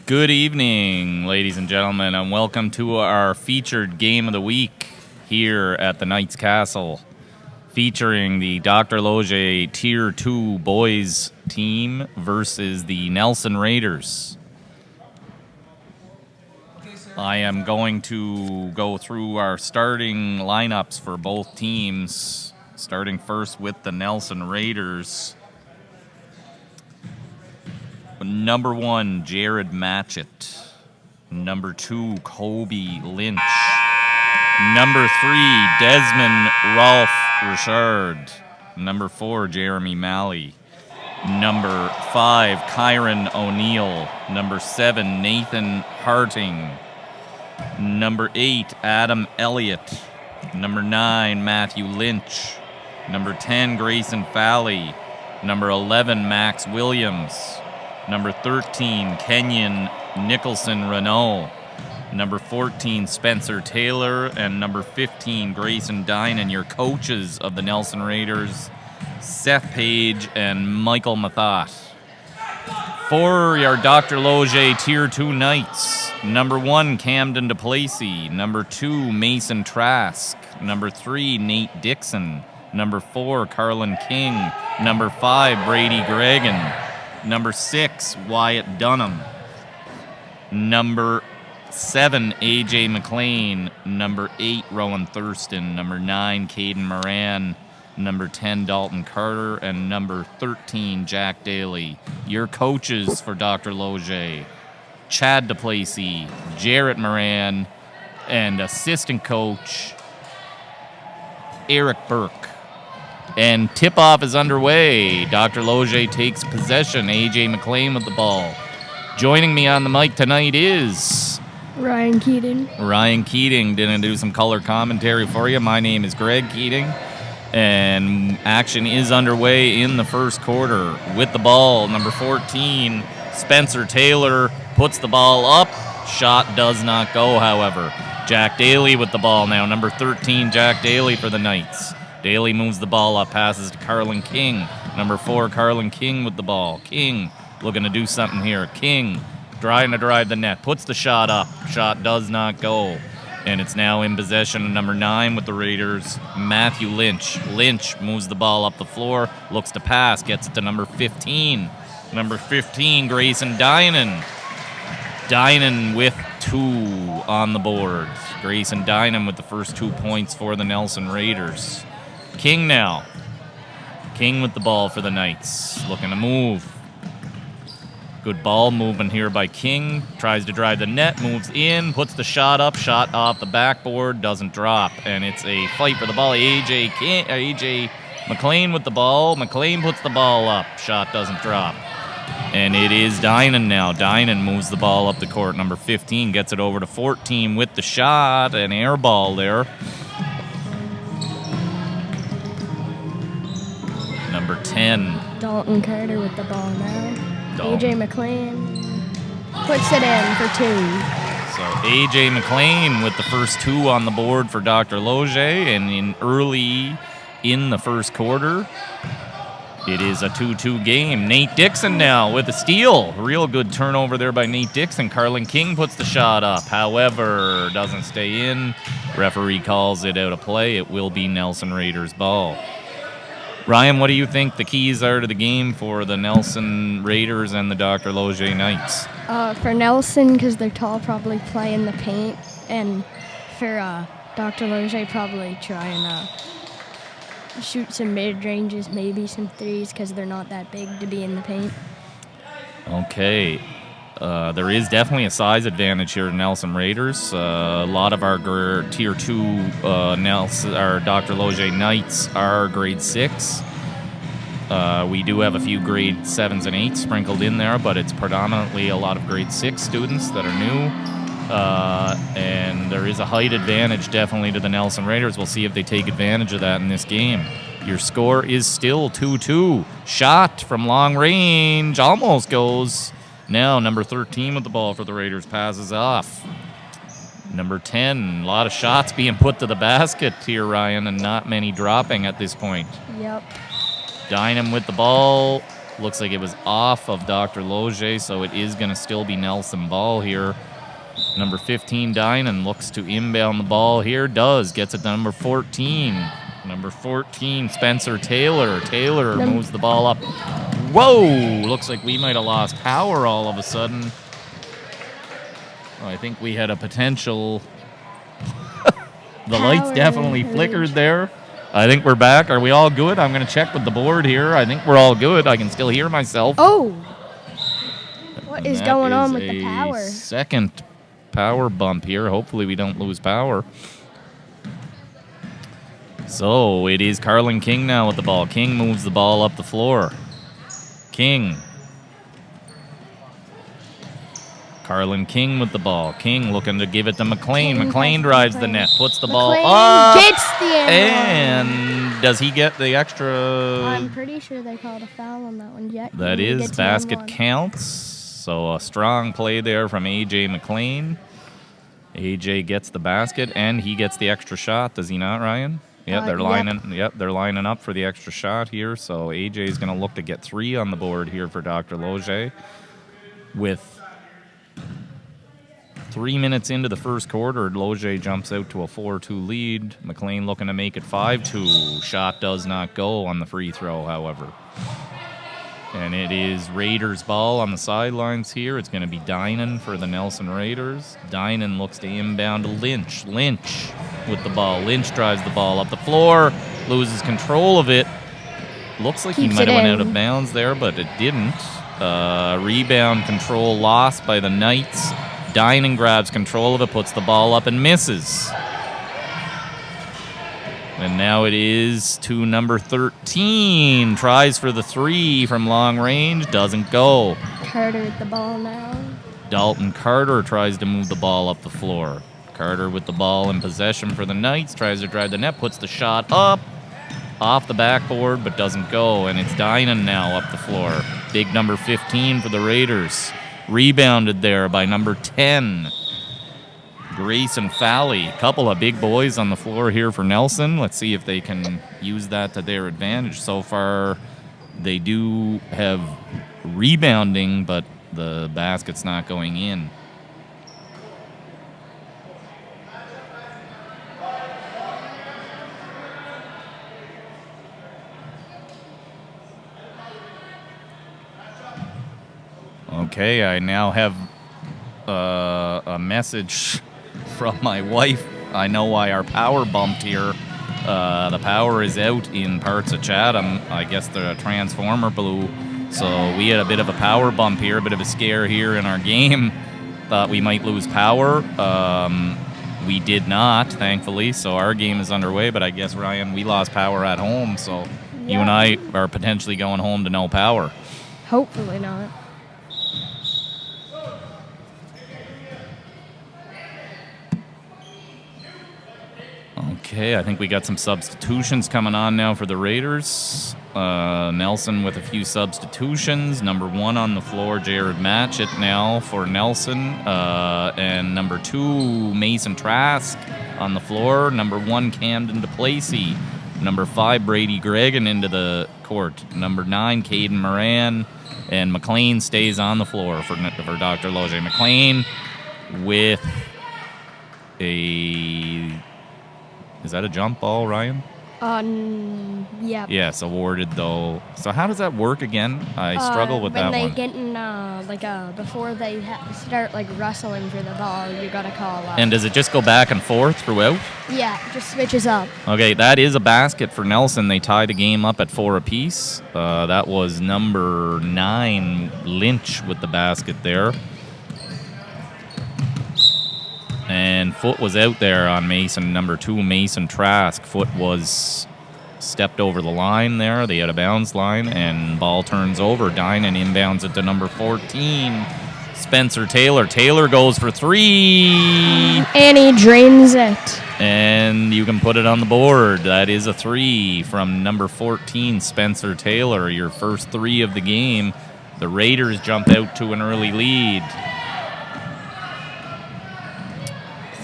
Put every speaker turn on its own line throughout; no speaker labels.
Good evening, ladies and gentlemen, and welcome to our featured game of the week here at the Knights Castle, featuring the Dr. Loge Tier 2 boys team versus the Nelson Raiders. I am going to go through our starting lineups for both teams, starting first with the Nelson Raiders. Number 1, Jared Matchett. Number 2, Kobe Lynch. Number 3, Desmond Rolfe Richard. Number 4, Jeremy Malley. Number 5, Kyron O'Neill. Number 7, Nathan Harting. Number 8, Adam Elliott. Number 9, Matthew Lynch. Number 10, Grayson Falley. Number 11, Max Williams. Number 13, Kenyon Nicholson Renault. Number 14, Spencer Taylor. And number 15, Grayson Dinan, your coaches of the Nelson Raiders, Seth Page and Michael Mathat. For your Dr. Loge Tier 2 Knights, number 1, Camden DePlacy. Number 2, Mason Trask. Number 3, Nate Dixon. Number 4, Carlin King. Number 5, Brady Gregan. Number 6, Wyatt Dunham. Number 7, AJ McLean. Number 8, Rowan Thurston. Number 9, Caden Moran. Number 10, Dalton Carter. And number 13, Jack Daly. Your coaches for Dr. Loge, Chad DePlacy, Jarrett Moran, and assistant coach, Eric Burke. And tip-off is underway. Dr. Loge takes possession. AJ McLean with the ball. Joining me on the mic tonight is
Ryan Keating.
Ryan Keating. Gonna do some color commentary for you. My name is Greg Keating. And action is underway in the first quarter. With the ball, number 14, Spencer Taylor puts the ball up. Shot does not go, however. Jack Daly with the ball now. Number 13, Jack Daly for the Knights. Daly moves the ball up, passes to Carlin King. Number 4, Carlin King with the ball. King looking to do something here. King trying to drive the net, puts the shot up. Shot does not go. And it's now in possession of number 9 with the Raiders, Matthew Lynch. Lynch moves the ball up the floor, looks to pass, gets it to number 15. Number 15, Grayson Dinan. Dinan with 2 on the board. Grayson Dinan with the first 2 points for the Nelson Raiders. King now. King with the ball for the Knights. Looking to move. Good ball movement here by King. Tries to drive the net, moves in, puts the shot up. Shot off the backboard, doesn't drop. And it's a fight for the ball. AJ McLean with the ball. McLean puts the ball up. Shot doesn't drop. And it is Dinan now. Dinan moves the ball up the court. Number 15 gets it over to 14 with the shot. An air ball there. Number 10.
Dalton Carter with the ball now. AJ McLean puts it in for 2.
So AJ McLean with the first 2 on the board for Dr. Loge, and early in the first quarter, it is a 2-2 game. Nate Dixon now with a steal. Real good turnover there by Nate Dixon. Carlin King puts the shot up. However, doesn't stay in. Referee calls it out of play. It will be Nelson Raiders ball. Ryan, what do you think the keys are to the game for the Nelson Raiders and the Dr. Loge Knights?
For Nelson, because they're tall, probably play in the paint. And for Dr. Loge, probably try and shoot some mid-ranges, maybe some threes, because they're not that big to be in the paint.
Okay. There is definitely a size advantage here to Nelson Raiders. A lot of our Tier 2 our Dr. Loge Knights are grade 6. We do have a few grade 7s and 8s sprinkled in there, but it's predominantly a lot of grade 6 students that are new. And there is a height advantage definitely to the Nelson Raiders. We'll see if they take advantage of that in this game. Your score is still 2-2. Shot from long range almost goes. Now, number 13 with the ball for the Raiders passes off. Number 10, a lot of shots being put to the basket here, Ryan, and not many dropping at this point.
Yep.
Dynam with the ball. Looks like it was off of Dr. Loge, so it is going to still be Nelson ball here. Number 15, Dinan, looks to inbound the ball here. Gets it to number 14. Number 14, Spencer Taylor. Taylor moves the ball up. Whoa! Looks like we might have lost power all of a sudden. I think we had a potential... The lights definitely flickered there. I think we're back. Are we all good? I'm going to check with the board here. I think we're all good. I can still hear myself.
Oh! What is going on with the power?
Second power bump here. Hopefully we don't lose power. So it is Carlin King now with the ball. King moves the ball up the floor. King. Carlin King with the ball. King looking to give it to McLean. McLean drives the net, puts the ball up.
Gets the
and does he get the extra?
I'm pretty sure they called a foul on that one yet.
That is basket counts. So a strong play there from AJ McLean. AJ gets the basket and he gets the extra shot. Does he not, Ryan? Yeah, they're lining. Yep, they're lining up for the extra shot here. So AJ is going to look to get 3 on the board here for Dr. Loge. With 3 minutes into the first quarter, Loge jumps out to a 4-2 lead. McLean looking to make it 5-2. Shot does not go on the free throw, however. And it is Raiders ball on the sidelines here. It's going to be Dinan for the Nelson Raiders. Dinan looks to inbound to Lynch. Lynch with the ball. Lynch drives the ball up the floor, loses control of it. Looks like he might have went out of bounds there, but it didn't. Rebound control lost by the Knights. Dinan grabs control of it, puts the ball up and misses. And now it is to number 13. Tries for the 3 from long range. Doesn't go.
Carter with the ball now.
Dalton Carter tries to move the ball up the floor. Carter with the ball in possession for the Knights. Tries to drive the net. Puts the shot up. Off the backboard, but doesn't go. And it's Dinan now up the floor. Big number 15 for the Raiders. Rebounded there by number 10. Grayson Falley. Couple of big boys on the floor here for Nelson. Let's see if they can use that to their advantage. So far, they do have rebounding, but the basket's not going in. Okay, I now have a message from my wife. I know why our power bumped here. The power is out in parts of Chatham. I guess the transformer blew. So we had a bit of a power bump here, a bit of a scare here in our game. Thought we might lose power. We did not, thankfully. So our game is underway. But I guess, Ryan, we lost power at home. So you and I are potentially going home to no power.
Hopefully not.
Okay, I think we got some substitutions coming on now for the Raiders. Nelson with a few substitutions. Number 1 on the floor, Jared Matchett now for Nelson. And number 2, Mason Trask on the floor. Number 1, Camden DePlacey. Number 5, Brady Gregan into the court. Number 9, Caden Moran. And McLean stays on the floor for Dr. Loge. McLean with a... Is that a jump ball, Ryan?
Yeah.
Yes, awarded though. So how does that work again? I struggle with that one.
When they get in, before they start wrestling for the ball, you gotta call up.
And does it just go back and forth throughout?
Yeah, it just switches up.
Okay, that is a basket for Nelson. They tie the game up at 4 apiece. That was number 9, Lynch, with the basket there. And Foot was out there on Mason. Number 2, Mason Trask. Foot was stepped over the line there. They had a bounds line, and ball turns over. Dinan inbounds it to number 14, Spencer Taylor. Taylor goes for 3.
And he drains it.
And you can put it on the board. That is a 3 from number 14, Spencer Taylor. Your first 3 of the game. The Raiders jump out to an early lead.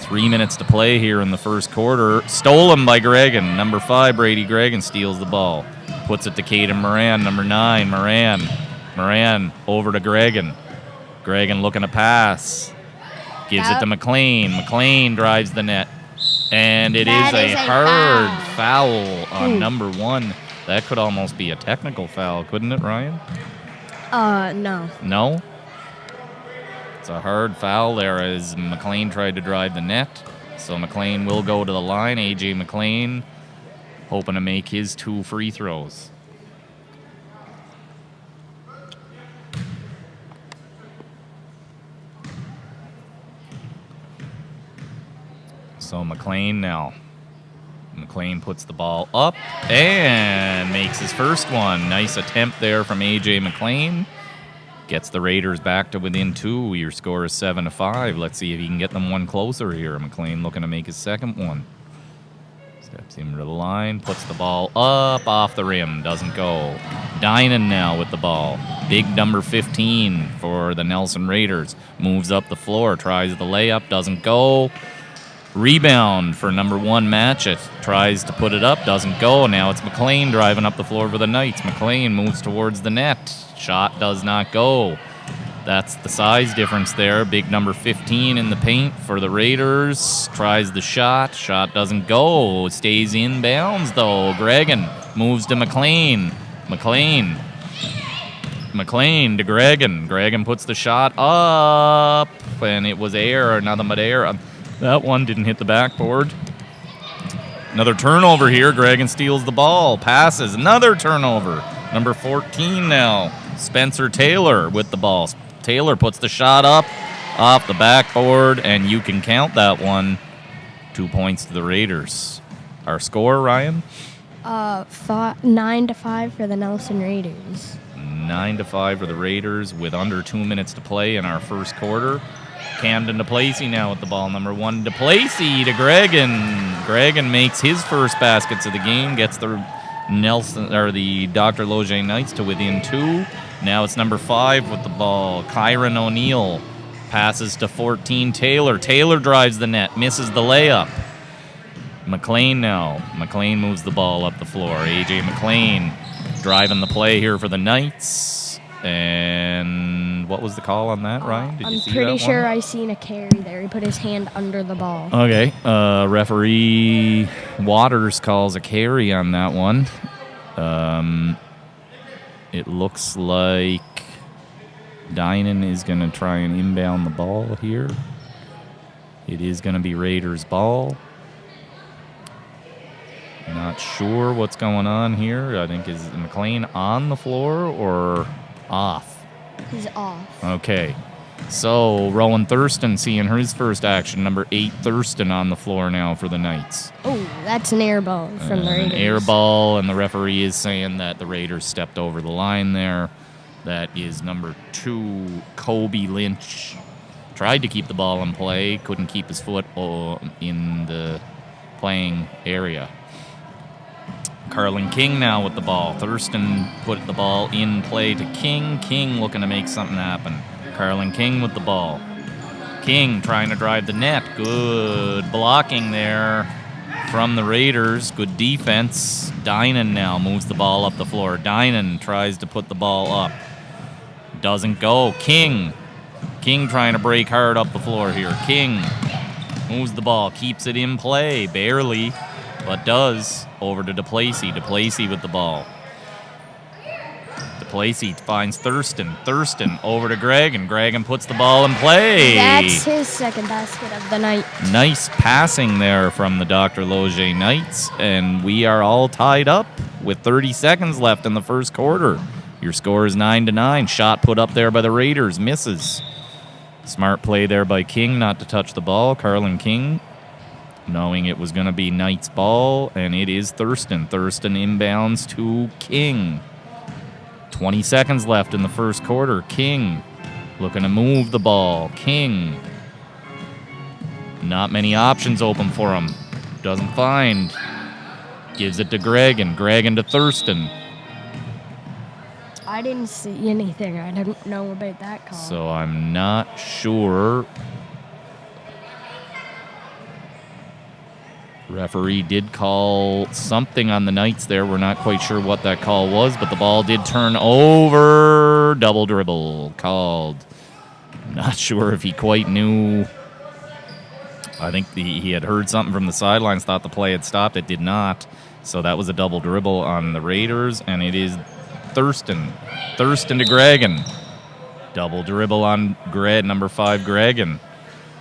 3 minutes to play here in the first quarter. Stolen by Gregan. Number 5, Brady Gregan steals the ball. Puts it to Caden Moran. Number 9, Moran Moran over to Gregan. Gregan looking to pass. Gives it to McLean. McLean drives the net. And it is a hard foul on number 1. That could almost be a technical foul, couldn't it, Ryan?
No.
No? It's a hard foul there as McLean tried to drive the net. So McLean will go to the line. A.J. McLean hoping to make his 2 free throws. So McLean now. McLean puts the ball up and makes his first one. Nice attempt there from A.J. McLean. Gets the Raiders back to within 2. Your score is 7-5. Let's see if he can get them one closer here. McLean looking to make his second one. Steps into the line, puts the ball up off the rim. Doesn't go. Dinan now with the ball. Big number 15 for the Nelson Raiders. Moves up the floor, tries the layup, doesn't go. Rebound for number 1, Matchett. Tries to put it up, doesn't go. Now it's McLean driving up the floor for the Knights. McLean moves towards the net. Shot does not go. That's the size difference there. Big number 15 in the paint for the Raiders. Tries the shot. Shot doesn't go. Stays inbounds, though. Gregan moves to McLean. McLean to Gregan. Gregan puts the shot up, and it was air, nothing but air. That one didn't hit the backboard. Another turnover here. Gregan steals the ball. Passes. Another turnover. Number 14 now. Spencer Taylor with the ball. Taylor puts the shot up off the backboard, and you can count that one. 2 points to the Raiders. Our score, Ryan?
9-5 for the Nelson Raiders.
9-5 for the Raiders with under 2 minutes to play in our first quarter. Camden DePlacey now with the ball. Number 1, DePlacey to Gregan. Gregan makes his first baskets of the game. Gets the the Dr. Loge Knights to within 2. Now it's number 5 with the ball. Kyron O'Neill passes to 14 Taylor. Taylor drives the net, misses the layup. McLean now. McLean moves the ball up the floor. A.J. McLean driving the play here for the Knights. And what was the call on that, Ryan? Did you see that one?
I'm pretty sure I seen a carry there. He put his hand under the ball.
Okay. Referee Waters calls a carry on that one. It looks like Dinan is going to try and inbound the ball here. It is going to be Raiders' ball. Not sure what's going on here. I think, is McLean on the floor or off?
He's off.
Okay. So, Rowan Thurston seeing his first action. Number 8, Thurston on the floor now for the Knights.
Oh, that's an air ball from the Raiders.
An air ball, and the referee is saying that the Raiders stepped over the line there. That is number 2, Kobe Lynch. Tried to keep the ball in play, couldn't keep his foot in the playing area. Carlin King now with the ball. Thurston put the ball in play to King. King looking to make something happen. Carlin King with the ball. King trying to drive the net. Good blocking there from the Raiders. Good defense. Dinan now moves the ball up the floor. Dinan tries to put the ball up. Doesn't go. King trying to break hard up the floor here. King moves the ball. Keeps it in play. Barely, but does. Over to DePlacey. DePlacey with the ball. DePlacey finds Thurston. Thurston over to Gregan. Gregan puts the ball in play.
That's his second basket of the night.
Nice passing there from the Dr. Loge Knights. And we are all tied up with 30 seconds left in the first quarter. Your score is 9-9. Shot put up there by the Raiders. Misses. Smart play there by King not to touch the ball. Carlin King knowing it was going to be Knights' ball. And it is Thurston. Thurston inbounds to King. 20 seconds left in the first quarter. King looking to move the ball. King. Not many options open for him. Doesn't find. Gives it to Gregan. Gregan to Thurston.
I didn't see anything. I didn't know about that call.
So I'm not sure. Referee did call something on the Knights there. We're not quite sure what that call was, but the ball did turn over floor. Double dribble called. Not sure if he quite knew. I think he had heard something from the sidelines, thought the play had stopped. It did not. So that was a double dribble on the Raiders, and it is Thurston. Thurston to Gregan. Double dribble on number 5, Gregan.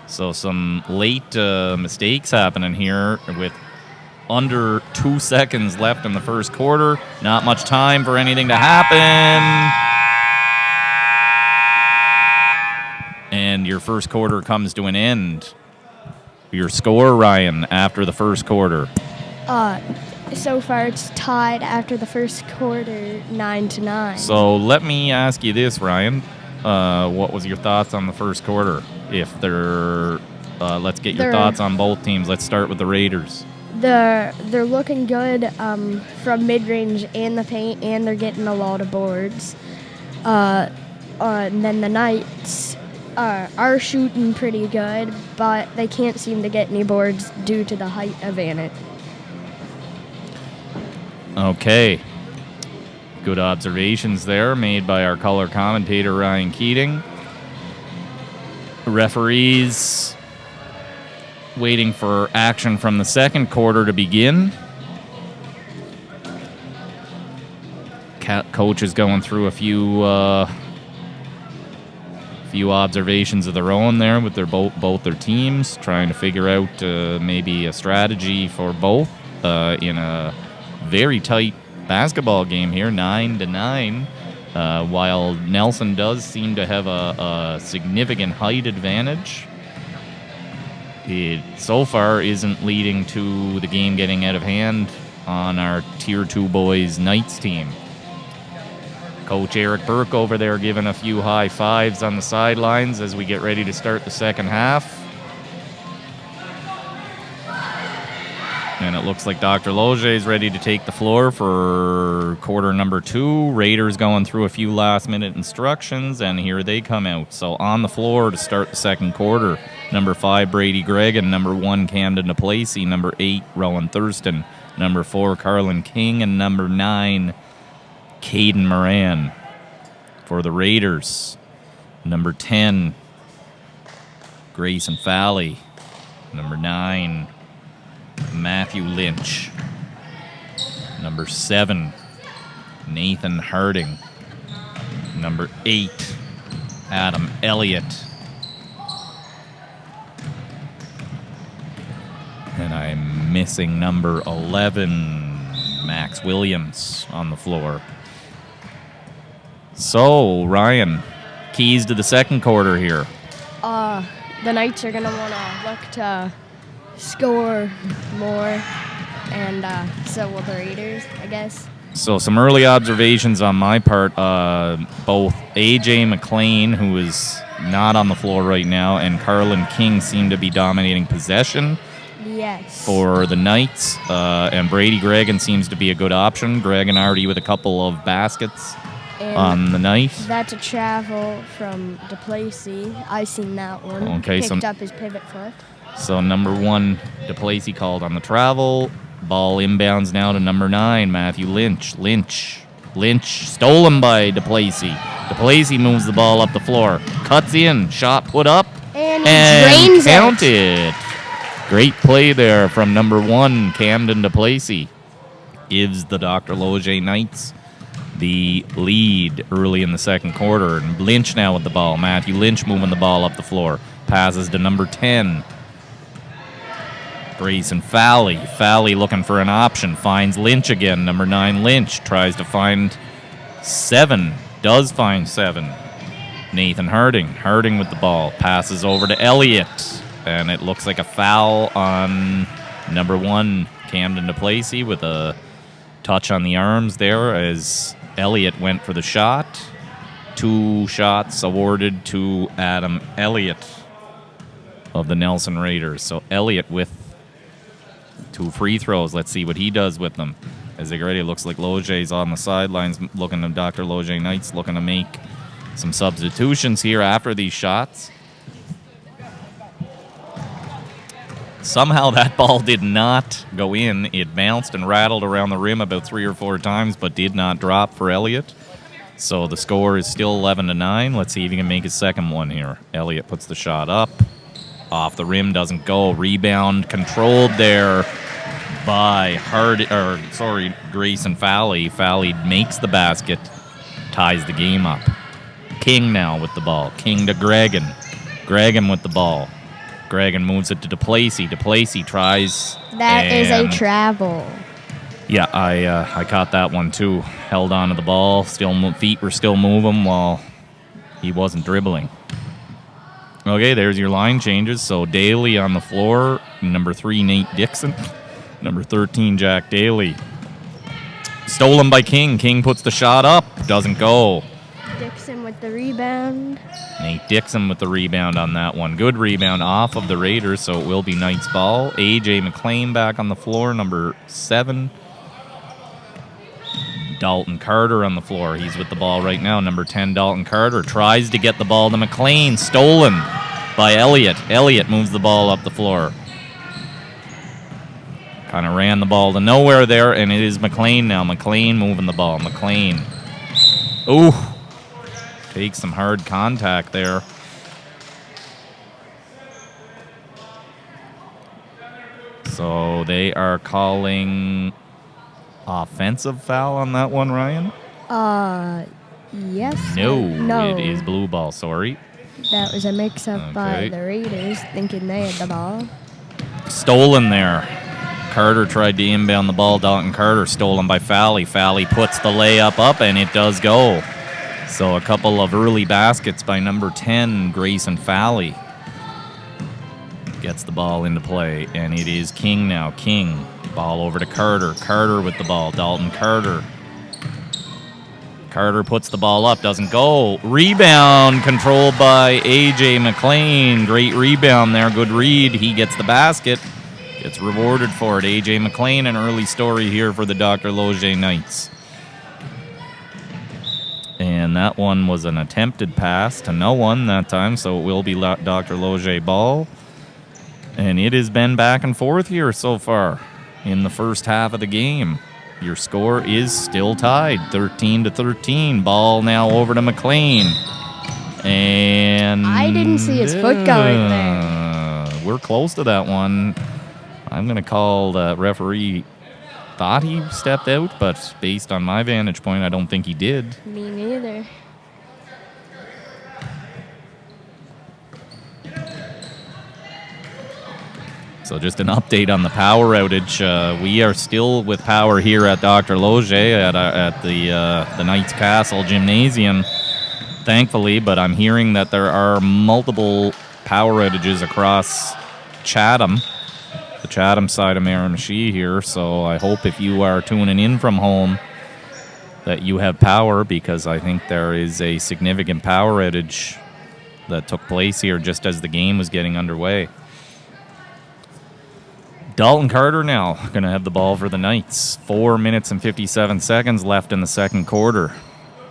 So some late mistakes happening here with under 2 seconds left in the first quarter. Not much time for anything to happen. And your first quarter comes to an end. Your score, Ryan, after the first quarter.
So far it's tied after the first quarter, 9-9.
So let me ask you this, Ryan. What was your thoughts on the first quarter? Let's get your thoughts on both teams. Let's start with the Raiders.
They're looking good from mid-range and the paint, and they're getting a lot of boards. And then the Knights are shooting pretty good, but they can't seem to get any boards due to the height advantage.
Okay. Good observations there made by our color commentator, Ryan Keating. Referees waiting for action from the second quarter to begin. Coach is going through a few observations of their own there with both their teams, trying to figure out maybe a strategy for both in a very tight basketball game here, 9-9. While Nelson does seem to have a significant height advantage, it so far isn't leading to the game getting out of hand on our Tier 2 boys Knights team. Coach Eric Burke over there giving a few high fives on the sidelines as we get ready to start the second half. And it looks like Dr. Loge is ready to take the floor for quarter number 2. Raiders going through a few last-minute instructions, and here they come out. So on the floor to start the second quarter, number 5, Brady Gregg, and number 1, Camden DePlacy, number 8, Rowan Thurston, number 4, Carlin King, and number 9, Caden Moran. For the Raiders, number 10, Grayson Falley, number 9, Matthew Lynch, number 7, Nathan Harding, number 8, Adam Elliott, and I'm missing number 11, Max Williams, on the floor. So, Ryan, keys to the second quarter here.
The Knights are going to want to look to score more, and so will the Raiders, I guess.
So some early observations on my part. Both A.J. McLean, who is not on the floor right now, and Carlin King seem to be dominating possession.
Yes.
For the Knights, and Brady Gregan seems to be a good option. Gregan already with a couple of baskets
and
on the night.
That's a travel from DePlacy. I seen that one.
Okay,
Picked up his pivot foot.
So number 1, DePlacy called on the travel. Ball inbounds now to number 9, Matthew Lynch. Lynch stolen by DePlacy. DePlacy moves the ball up the floor. Cuts in. Shot put up.
And drains
counted.
it.
Great play there from number 1, Camden DePlacy. Gives the Dr. Loge Knights the lead early in the second quarter. And Lynch now with the ball. Matthew Lynch moving the ball up the floor. Passes to number 10, Grayson Falley. Falley looking for an option. Finds Lynch again. Number 9, Lynch. Tries to find 7. Does find 7. Nathan Harding. Harding with the ball. Passes over to Elliott. And it looks like a foul on number 1, Camden DePlacy, with a touch on the arms there as Elliott went for the shot. 2 shots awarded to Adam Elliott of the Nelson Raiders. So Elliott with 2 free throws. Let's see what he does with them. As they get ready, it looks like Loge's on the sidelines looking to Dr. Loge Knights, looking to make some substitutions here after these shots. Somehow that ball did not go in. It bounced and rattled around the rim about 3 or 4 times, but did not drop for Elliott. So the score is still 11-9. Let's see if he can make his second one here. Elliott puts the shot up. Off the rim, doesn't go. Rebound controlled there by Grayson Fally. Fally makes the basket, ties the game up. King now with the ball. King to Gregan. Gregan with the ball. Gregan moves it to DePlacey. DePlacey tries.
That is a travel.
Yeah, I caught that one too. Held on to the ball. Feet were still moving while he wasn't dribbling. Okay, there's your line changes. So Daly on the floor. Number 3, Nate Dixon. Number 13, Jack Daly. Stolen by King. King puts the shot up. Doesn't go.
Dixon with the rebound.
Nate Dixon with the rebound on that one. Good rebound off of the Raiders, so it will be Knights ball. A.J. McLean back on the floor, number 7. Dalton Carter on the floor. He's with the ball right now. Number 10, Dalton Carter tries to get the ball to McLean. Stolen by Elliott. Elliott moves the ball up the floor. Kind of ran the ball to nowhere there, and it is McLean now. McLean moving the ball. McLean. Ooh. Takes some hard contact there. So they are calling offensive foul on that one, Ryan?
Yes.
No, it is blue ball, sorry.
That was a mix-up by the Raiders, thinking they had the ball.
Stolen there. Carter tried to inbound the ball. Dalton Carter stolen by Fally. Fally puts the layup up, and it does go. So a couple of early baskets by number 10, Grayson Fally. Gets the ball into play, and it is King now. King. Ball over to Carter. Carter with the ball. Dalton Carter. Carter puts the ball up. Doesn't go. Rebound controlled by A.J. McLean. Great rebound there. Good read. He gets the basket. Gets rewarded for it. A.J. McLean, an early story here for the Dr. Loge Knights. And that one was an attempted pass to no one that time, so it will be Dr. Loge ball. And it has been back and forth here so far in the first half of the game. Your score is still tied, 13-13. Ball now over to McLean. And
I didn't see his foot going there.
We're close to that one. I'm going to call the referee thought he stepped out, but based on my vantage point, I don't think he did.
Me neither.
So just an update on the power outage. We are still with power here at Dr. Loge at the Knights Castle Gymnasium, thankfully, but I'm hearing that there are multiple power outages across Chatham, the Chatham side of Miramichi here, so I hope if you are tuning in from home that you have power, because I think there is a significant power outage that took place here just as the game was getting underway. Dalton Carter now going to have the ball for the Knights. 4 minutes and 57 seconds left in the second quarter.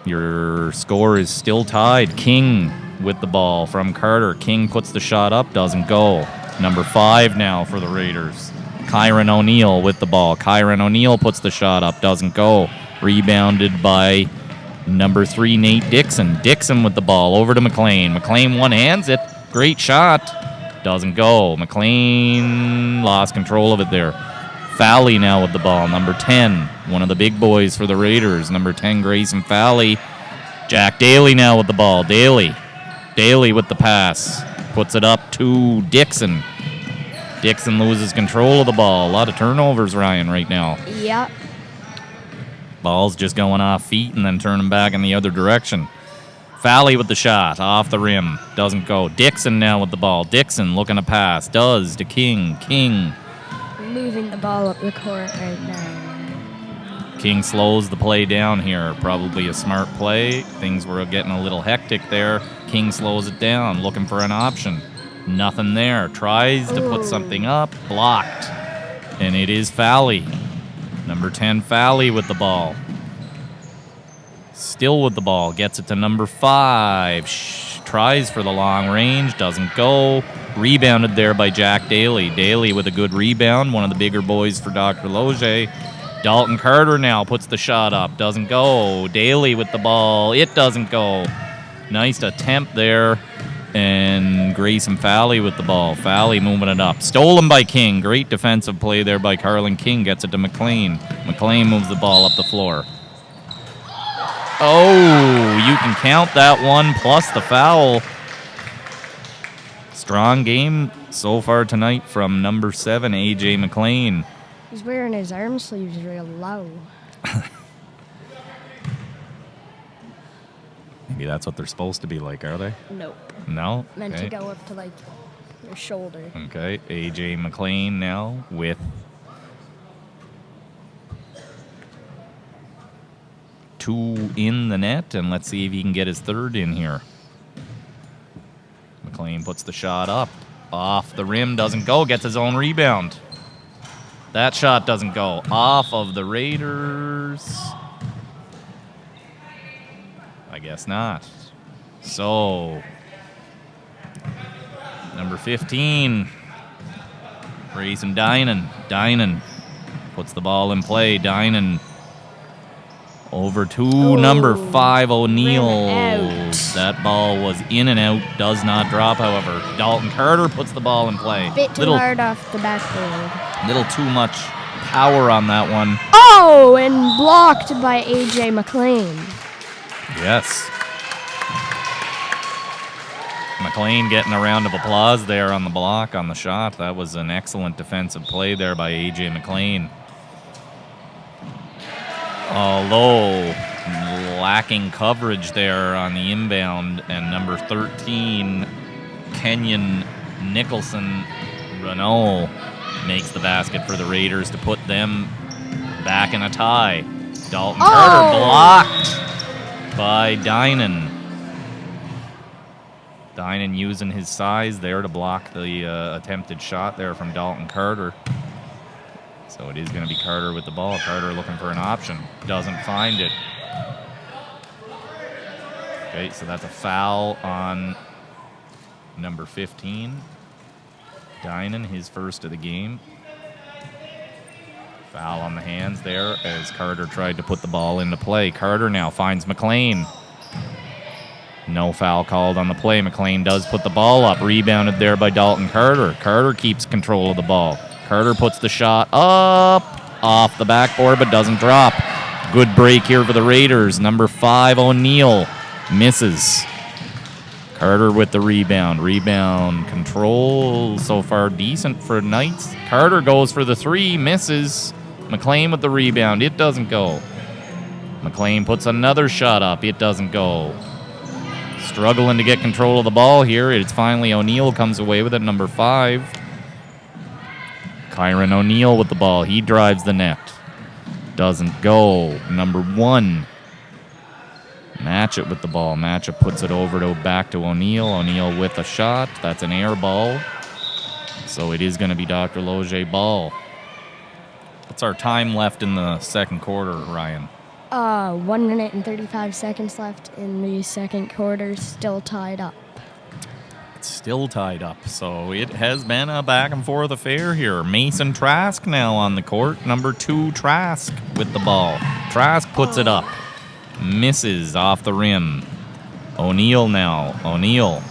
Your score is still tied. King with the ball from Carter. King puts the shot up, doesn't go. Number 5 now for the Raiders. Kyron O'Neal with the ball. Kyron O'Neal puts the shot up, doesn't go. Rebounded by number 3, Nate Dixon. Dixon with the ball over to McLean. McLean one-hands it. Great shot. Doesn't go. McLean lost control of it there. Fally now with the ball. Number 10, one of the big boys for the Raiders. Number 10, Grayson Fally. Jack Daly now with the ball. Daly with the pass. Puts it up to Dixon. Dixon loses control of the ball. A lot of turnovers, Ryan, right now.
Yep.
Ball's just going off feet and then turning back in the other direction. Fally with the shot, off the rim, doesn't go. Dixon now with the ball. Dixon looking to pass, does to King. King.
Moving the ball up the court right now.
King slows the play down here. Probably a smart play. Things were getting a little hectic there. King slows it down, looking for an option. Nothing there. Tries to put something up, blocked. And it is Fally. Number 10, Fally with the ball. Still with the ball, gets it to number 5. Tries for the long range, doesn't go. Rebounded there by Jack Daly. Daly with a good rebound, one of the bigger boys for Dr. Loge. Dalton Carter now puts the shot up. Doesn't go. Daly with the ball. It doesn't go. Nice attempt there. And Grayson Falley with the ball. Falley moving it up. Stolen by King. Great defensive play there by Carlin King. Gets it to McLean. McLean moves the ball up the floor. Oh, you can count that one plus the foul. Strong game so far tonight from number 7, A.J. McLean.
He's wearing his arm sleeves real low.
Maybe that's what they're supposed to be like, are they?
Nope.
No?
Meant
Okay.
to go up to like your shoulder.
Okay, A.J. McLean now with 2 in the net, and let's see if he can get his 3rd in here. McLean puts the shot up. Off the rim, doesn't go, gets his own rebound. That shot doesn't go. Off of the Raiders. I guess not. So, number 15, Grayson Dinan. Dinan puts the ball in play. Dinan over to number 5, O'Neal. That ball was in and out, does not drop, however. Dalton Carter puts the ball in play.
Bit too hard off the backboard.
Little too much power on that one.
Oh, and blocked by A.J. McLean.
Yes. McLean getting a round of applause there on the block, on the shot. That was an excellent defensive play there by A.J. McLean. Although lacking coverage there on the inbound, and number 13, Kenyon Nicholson Renault makes the basket for the Raiders to put them back in a tie. Dalton Carter blocked by Dinan. Dinan using his size there to block the attempted shot there from Dalton Carter. So it is going to be Carter with the ball. Carter looking for an option. Doesn't find it. Okay, so that's a foul on number 15. Dinan, his first of the game. Foul on the hands there as Carter tried to put the ball into play. Carter now finds McLean. No foul called on the play. McLean does put the ball up. Rebounded there by Dalton Carter. Carter keeps control of the ball. Carter puts the shot up off the backboard but doesn't drop. Good break here for the Raiders. Number 5, O'Neal, misses. Carter with the rebound. Rebound control so far decent for Knights. Carter goes for the 3, misses. McLean with the rebound. It doesn't go. McLean puts another shot up. It doesn't go. Struggling to get control of the ball here. It's finally O'Neal comes away with it, number 5. Kyron O'Neal with the ball. He drives the net. Doesn't go. Number 1. Matchett with the ball. Matchett puts it over to back to O'Neal. O'Neal with a shot. That's an air ball. So it is going to be Dr. Loge ball. What's our time left in the second quarter, Ryan?
1 minute and 35 seconds left in the second quarter. Still tied up.
It's still tied up, so it has been a back and forth affair here. Mason Trask now on the court. Number 2, Trask with the ball. Trask puts it up. Misses off the rim. O'Neal now. O'Neal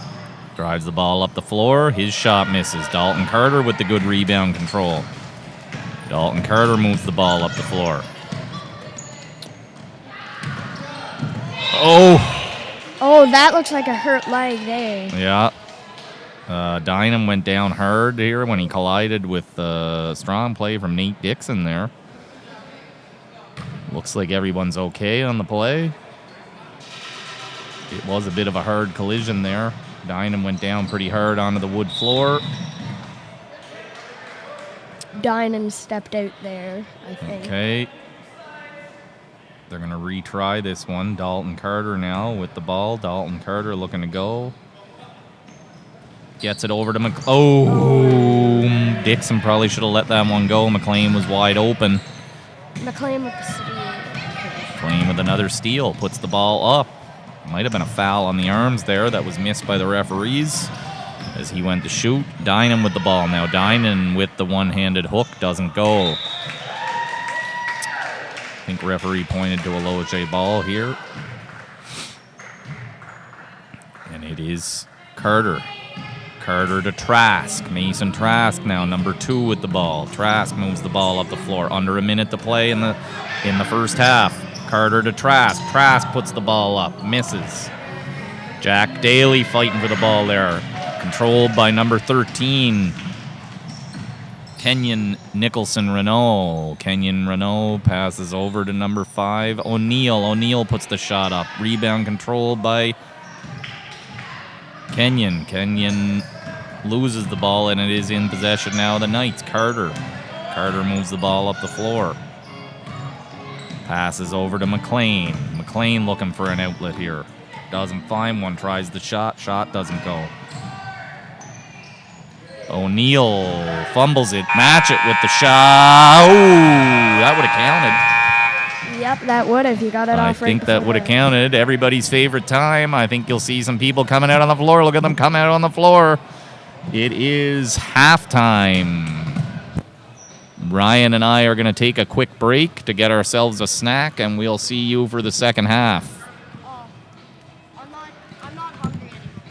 drives the ball up the floor. His shot misses. Dalton Carter with the good rebound control. Dalton Carter moves the ball up the floor. Oh,
that looks like a hurt leg there.
Yeah. Dynam went down hard here when he collided with strong play from Nate Dixon there. Looks like everyone's okay on the play. It was a bit of a hard collision there. Dynam went down pretty hard onto the wood floor.
Dinan stepped out there, I think.
Okay. They're going to retry this one. Dalton Carter now with the ball. Dalton Carter looking to go. Gets it over to Dixon probably should have let that one go. McLean was wide open.
McLean with the steal.
McLean with another steal. Puts the ball up. Might have been a foul on the arms there that was missed by the referees as he went to shoot. Dinan with the ball now. Dinan with the one-handed hook doesn't go. think referee pointed to a Loge ball here. And it is Carter. Carter to Trask. Mason Trask now, number 2 with the ball. Trask moves the ball up the floor. Under a minute to play in the first half. Carter to Trask. Trask puts the ball up. Misses. Jack Daly fighting for the ball there. Controlled by number 13. Kenyon Nicholson Renault. Kenyon Renault passes over to number 5. O'Neill. O'Neill puts the shot up. Rebound controlled by Kenyon. Kenyon loses the ball, and it is in possession now of the Knights. Carter. Carter moves the ball up the floor. Passes over to McLean. McLean looking for an outlet here. Doesn't find one. Tries the shot. Shot doesn't go. O'Neill fumbles it. Match it with the shot. Ooh, that would have counted.
Yep, that would if you got it off right.
I think that would have counted. Everybody's favorite time. I think you'll see some people coming out on the floor. Look at them come out on the floor. It is halftime. Ryan and I are going to take a quick break to get ourselves a snack, and we'll see you for the second half.
I'm not hungry anymore.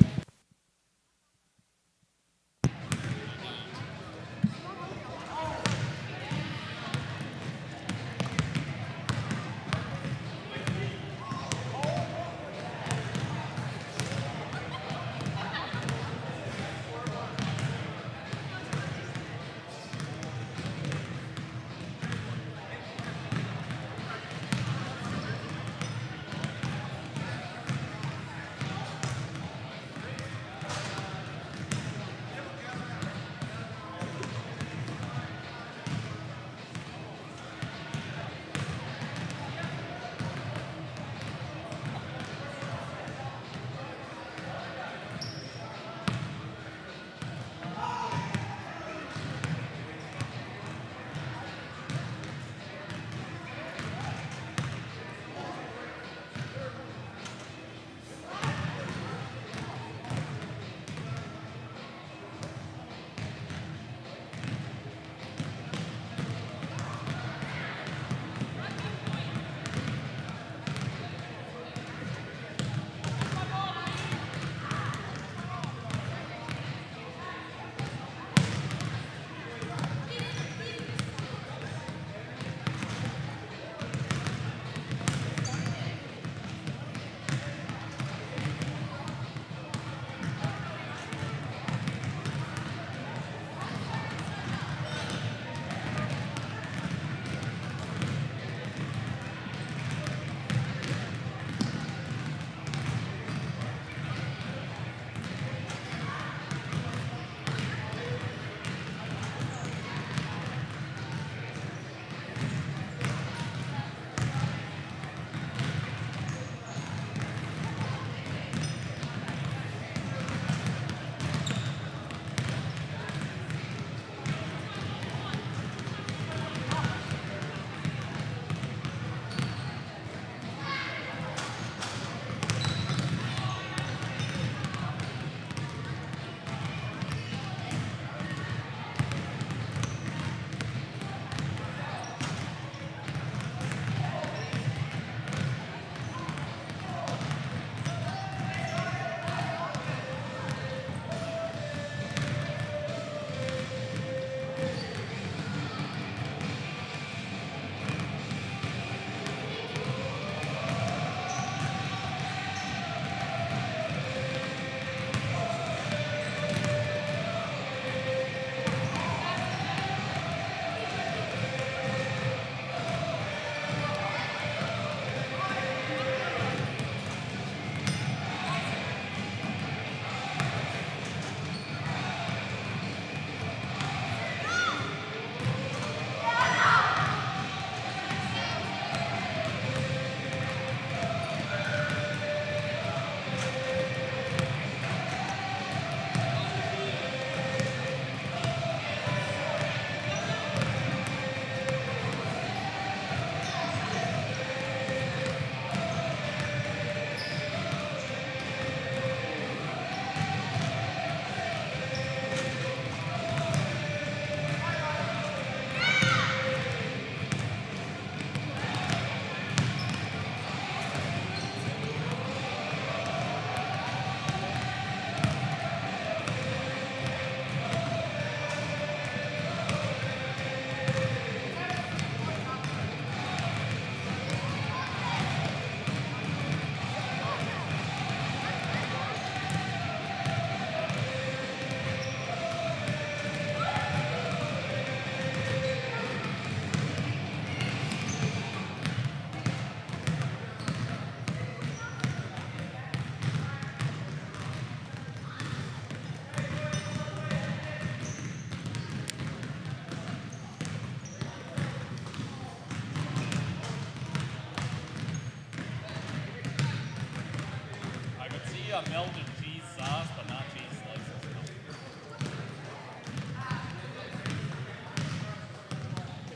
got melted cheese sauce, but not cheese slices.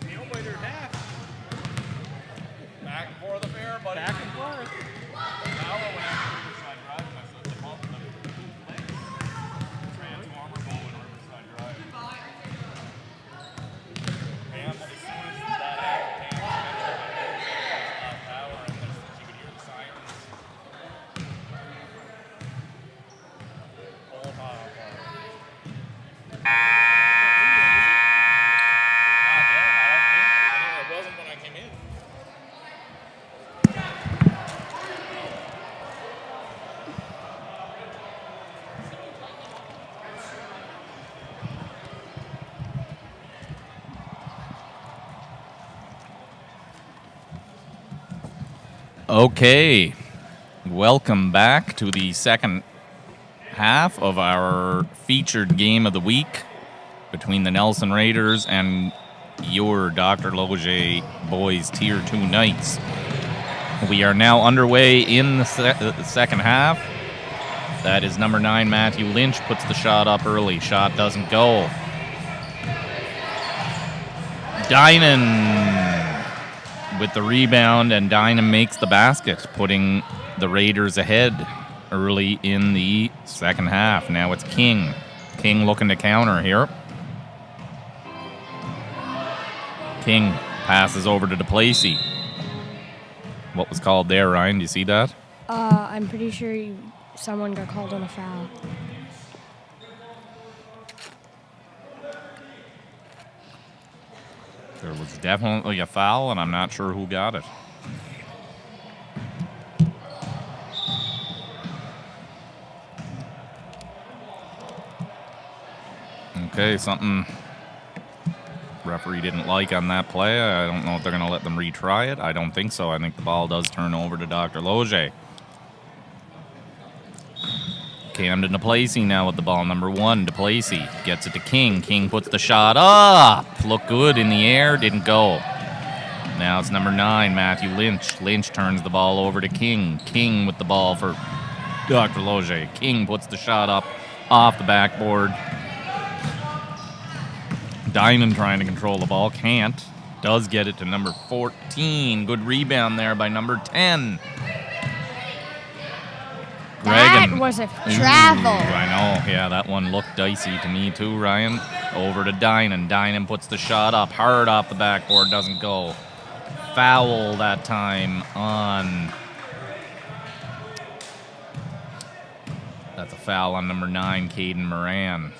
Nail biter half.
Back and forth affair, buddy.
Back and forth.
Now when I went Riverside Drive, and I slipped the pump in the legs. Transformer bowl in Riverside Drive. Pam, as soon as that happened, Pam lost power, and then she could hear the sirens. Whole pile apart. It wasn't when I came in. Okay, welcome back to the second half of our featured game of the week between the Nelson Raiders and your Dr. Loge boys Tier 2 Knights. We are now underway in the second half. That is number 9, Matthew Lynch, puts the shot up early. Shot doesn't go. Dynan with the rebound, and Dynan makes the basket, putting the Raiders ahead early in the second half. Now it's King. King looking to counter here. King passes over to DePlacy. What was called there, Ryan? Do you see that?
I'm pretty sure someone got called on a foul.
There was definitely a foul, and I'm not sure who got it. Okay, something referee didn't like on that play. I don't know if they're going to let them retry it. I don't think so. I think the ball does turn over to Dr. Loge. Camden DePlacy now with the ball. Number 1, DePlacy gets it to King. King puts the shot up. Looked good in the air, didn't go. Now it's number 9, Matthew Lynch. Lynch turns the ball over to King. King with the ball for Dr. Loge. King puts the shot up off the backboard. Dynan trying to control the ball, can't. Does get it to number 14. Good rebound there by number 10.
That was a travel.
I know. Yeah, that one looked dicey to me too, Ryan. Over to Dynan. Dynan puts the shot up hard off the backboard. Doesn't go. Foul that time on... That's a foul on number 9, Caden Moran.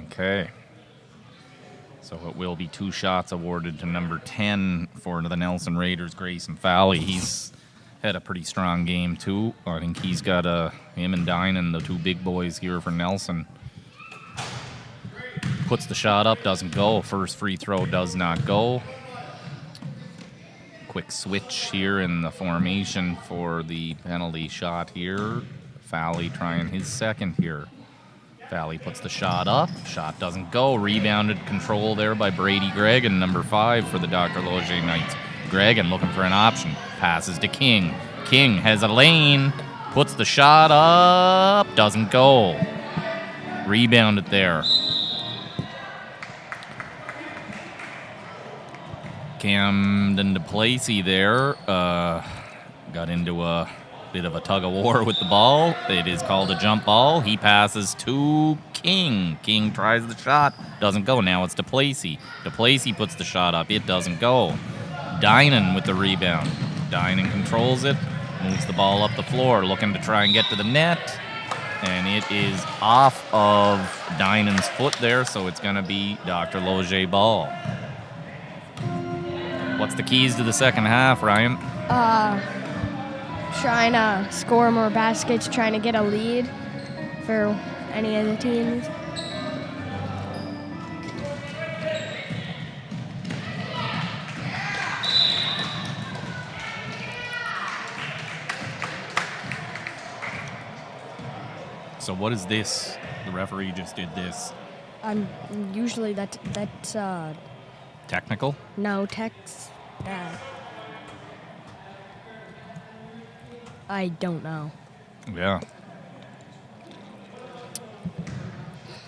Okay. So it will be 2 shots awarded to number 10 for the Nelson Raiders, Grayson Fowley. He's had a pretty strong game, too. I think he's got him and Dynan, the 2 big boys here for Nelson. Puts the shot up, doesn't go. First free throw does not go. Quick switch here in the formation for the penalty shot here. Fowley trying his second here. Fowley puts the shot up. Shot doesn't go. Rebounded control there by Brady Gregan, number 5 for the Dr. Loge Knights. Gregan looking for an option. Passes to King. King has a lane. Puts the shot up. Doesn't go. Rebounded there. Camden DePlacy there. Got into a bit of a tug of war with the ball. It is called a jump ball. He passes to King. King tries the shot. Doesn't go. Now it's DePlacy. DePlacy puts the shot up. It doesn't go. Dynan with the rebound. Dynan controls it. Moves the ball up the floor. Looking to try and get to the net. And it is off of Dynan's foot there, so it's going to be Dr. Loge ball. What's the keys to the second half, Ryan?
Trying to score more baskets, trying to get a lead for any of the teams.
So what is this? The referee just did this.
Usually that's
Technical?
no text. I don't know.
Yeah.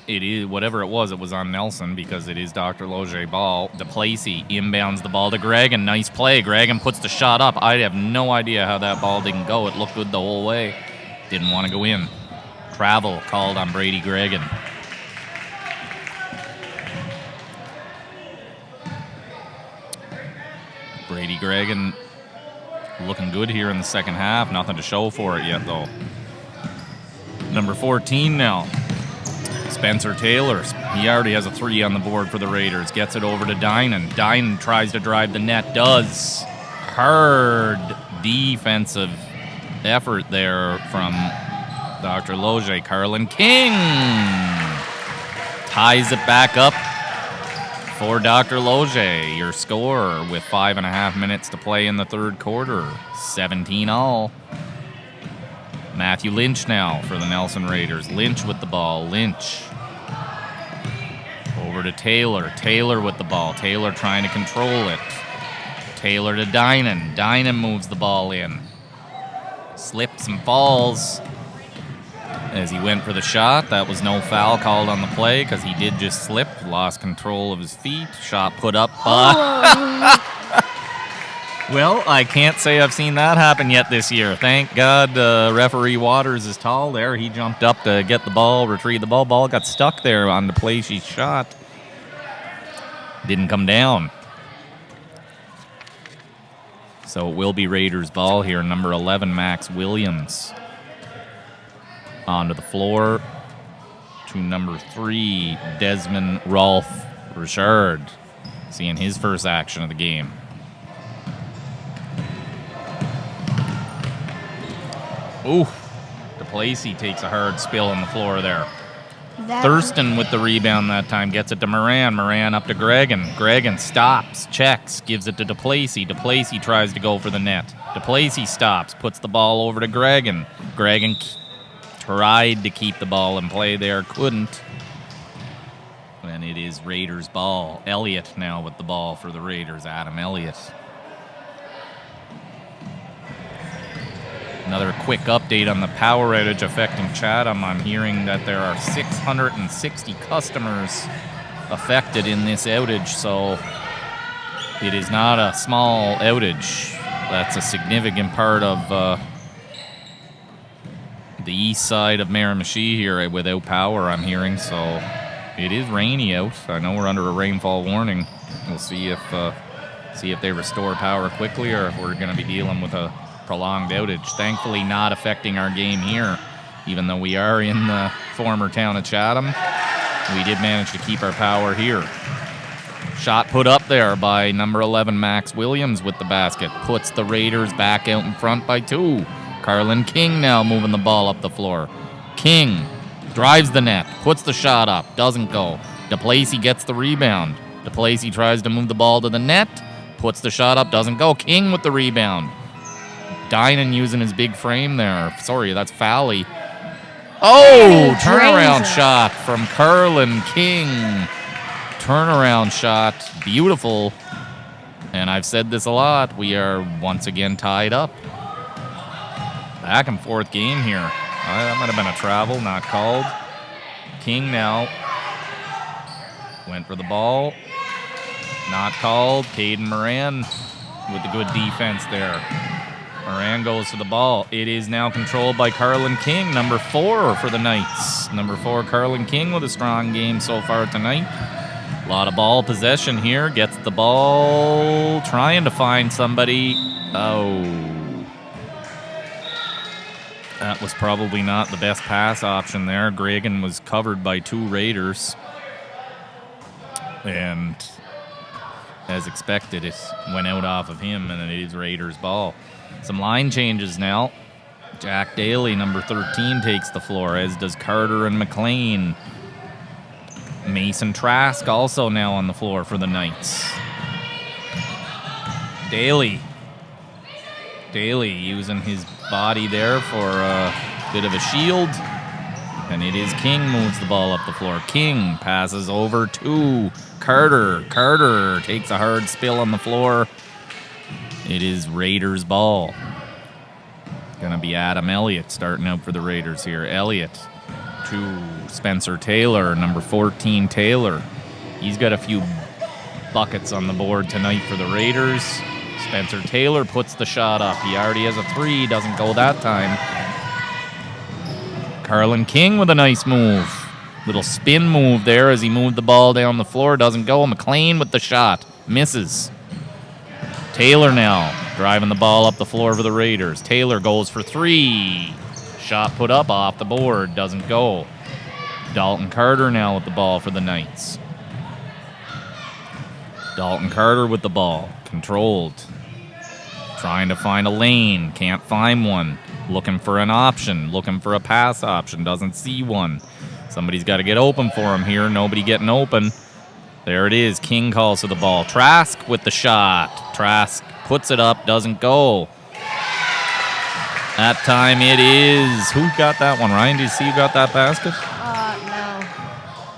It is whatever it was on Nelson because it is Dr. Loge ball. DePlacy inbounds the ball to Gregan. Nice play. Gregan puts the shot up. I have no idea how that ball didn't go. It looked good the whole way. Didn't want to go in. Travel called on Brady Gregan. Brady Gregan looking good here in the second half. Nothing to show for it yet, though. Number 14 now. Spencer Taylor. He already has a 3 on the board for the Raiders. Gets it over to Dinan. Dinan tries to drive the net. Does. Hard defensive effort there from Dr. Loge. Carlin King ties it back up for Dr. Loge. Your score with 5.5 minutes to play in the third quarter. 17-all. Matthew Lynch now for the Nelson Raiders. Lynch with the ball. Lynch. Over to Taylor. Taylor with the ball. Taylor trying to control it. Taylor to Dinan. Dinan moves the ball in. Slips and falls as he went for the shot. That was no foul called on the play because he did just slip. Lost control of his feet. Shot put up. Well, I can't say I've seen that happen yet this year. Thank God referee Waters is tall there. He jumped up to get the ball, retrieve the ball. Ball got stuck there on the play she shot. Didn't come down. So it will be Raiders ball here. Number 11, Max Williams. Onto the floor to number 3, Desmond Rolfe Richard. Seeing his first action of the game. Ooh, DePlacy takes a hard spill on the floor there. Thurston with the rebound that time. Gets it to Moran. Moran up to Gregan. Gregan stops, checks, gives it to DePlacy. DePlacy tries to go for the net. DePlacy stops, puts the ball over to Gregan. Gregan tried to keep the ball in play there, couldn't. And it is Raiders ball. Elliott now with the ball for the Raiders. Adam Elliott. Another quick update on the power outage affecting Chatham. I'm hearing that there are 660 customers affected in this outage, so it is not a small outage. That's a significant part of the east side of Miramichi here without power, I'm hearing, so it is rainy out. I know we're under a rainfall warning. We'll see if they restore power quickly or if we're going to be dealing with a prolonged outage. Thankfully not affecting our game here, even though we are in the former town of Chatham. We did manage to keep our power here. Shot put up there by number 11 Max Williams with the basket. Puts the Raiders back out in front by 2. Carlin King now moving the ball up the floor. King drives the net, puts the shot up, doesn't go. DePlacy gets the rebound. DePlacy tries to move the ball to the net, puts the shot up, doesn't go. King with the rebound. Dinan using his big frame there. Sorry, that's Fowley. Oh, turnaround shot from Carlin King. Turnaround shot. Beautiful. And I've said this a lot. We are once again tied up. Back and forth game here. That might have been a travel, not called. King now went for the ball. Not called. Caden Moran with the good defense there. Moran goes to the ball. It is now controlled by Carlin King, number 4 for the Knights. Number 4, Carlin King with a strong game so far tonight. A lot of ball possession here. Gets the ball, trying to find somebody. Oh. That was probably not the best pass option there. Gregan was covered by 2 Raiders. And as expected, it went out off of him, and it is Raiders ball. Some line changes now. Jack Daly, number 13, takes the floor, as does Carter and McLean. Mason Trask also now on the floor for the Knights. Daly using his body there for a bit of a shield. And it is King moves the ball up the floor. King passes over to Carter. Carter takes a hard spill on the floor. It is Raiders ball. Going to be Adam Elliott starting out for the Raiders here. Elliott to Spencer Taylor, number 14 Taylor. He's got a few buckets on the board tonight for the Raiders. Spencer Taylor puts the shot up. He already has a three, doesn't go that time. Carlin King with a nice move. Little spin move there as he moved the ball down the floor. Doesn't go. McLean with the shot. Misses. Taylor now driving the ball up the floor for the Raiders. Taylor goes for three. Shot put up off the board. Doesn't go. Dalton Carter now with the ball for the Knights. Dalton Carter with the ball. Controlled. Trying to find a lane. Can't find one. Looking for an option. Looking for a pass option. Doesn't see one. Somebody's got to get open for him here. Nobody getting open. There it is. King calls for the ball. Trask with the shot. Trask puts it up. Doesn't go. That time it is. Who got that one? Ryan, did you see who got that basket?
No.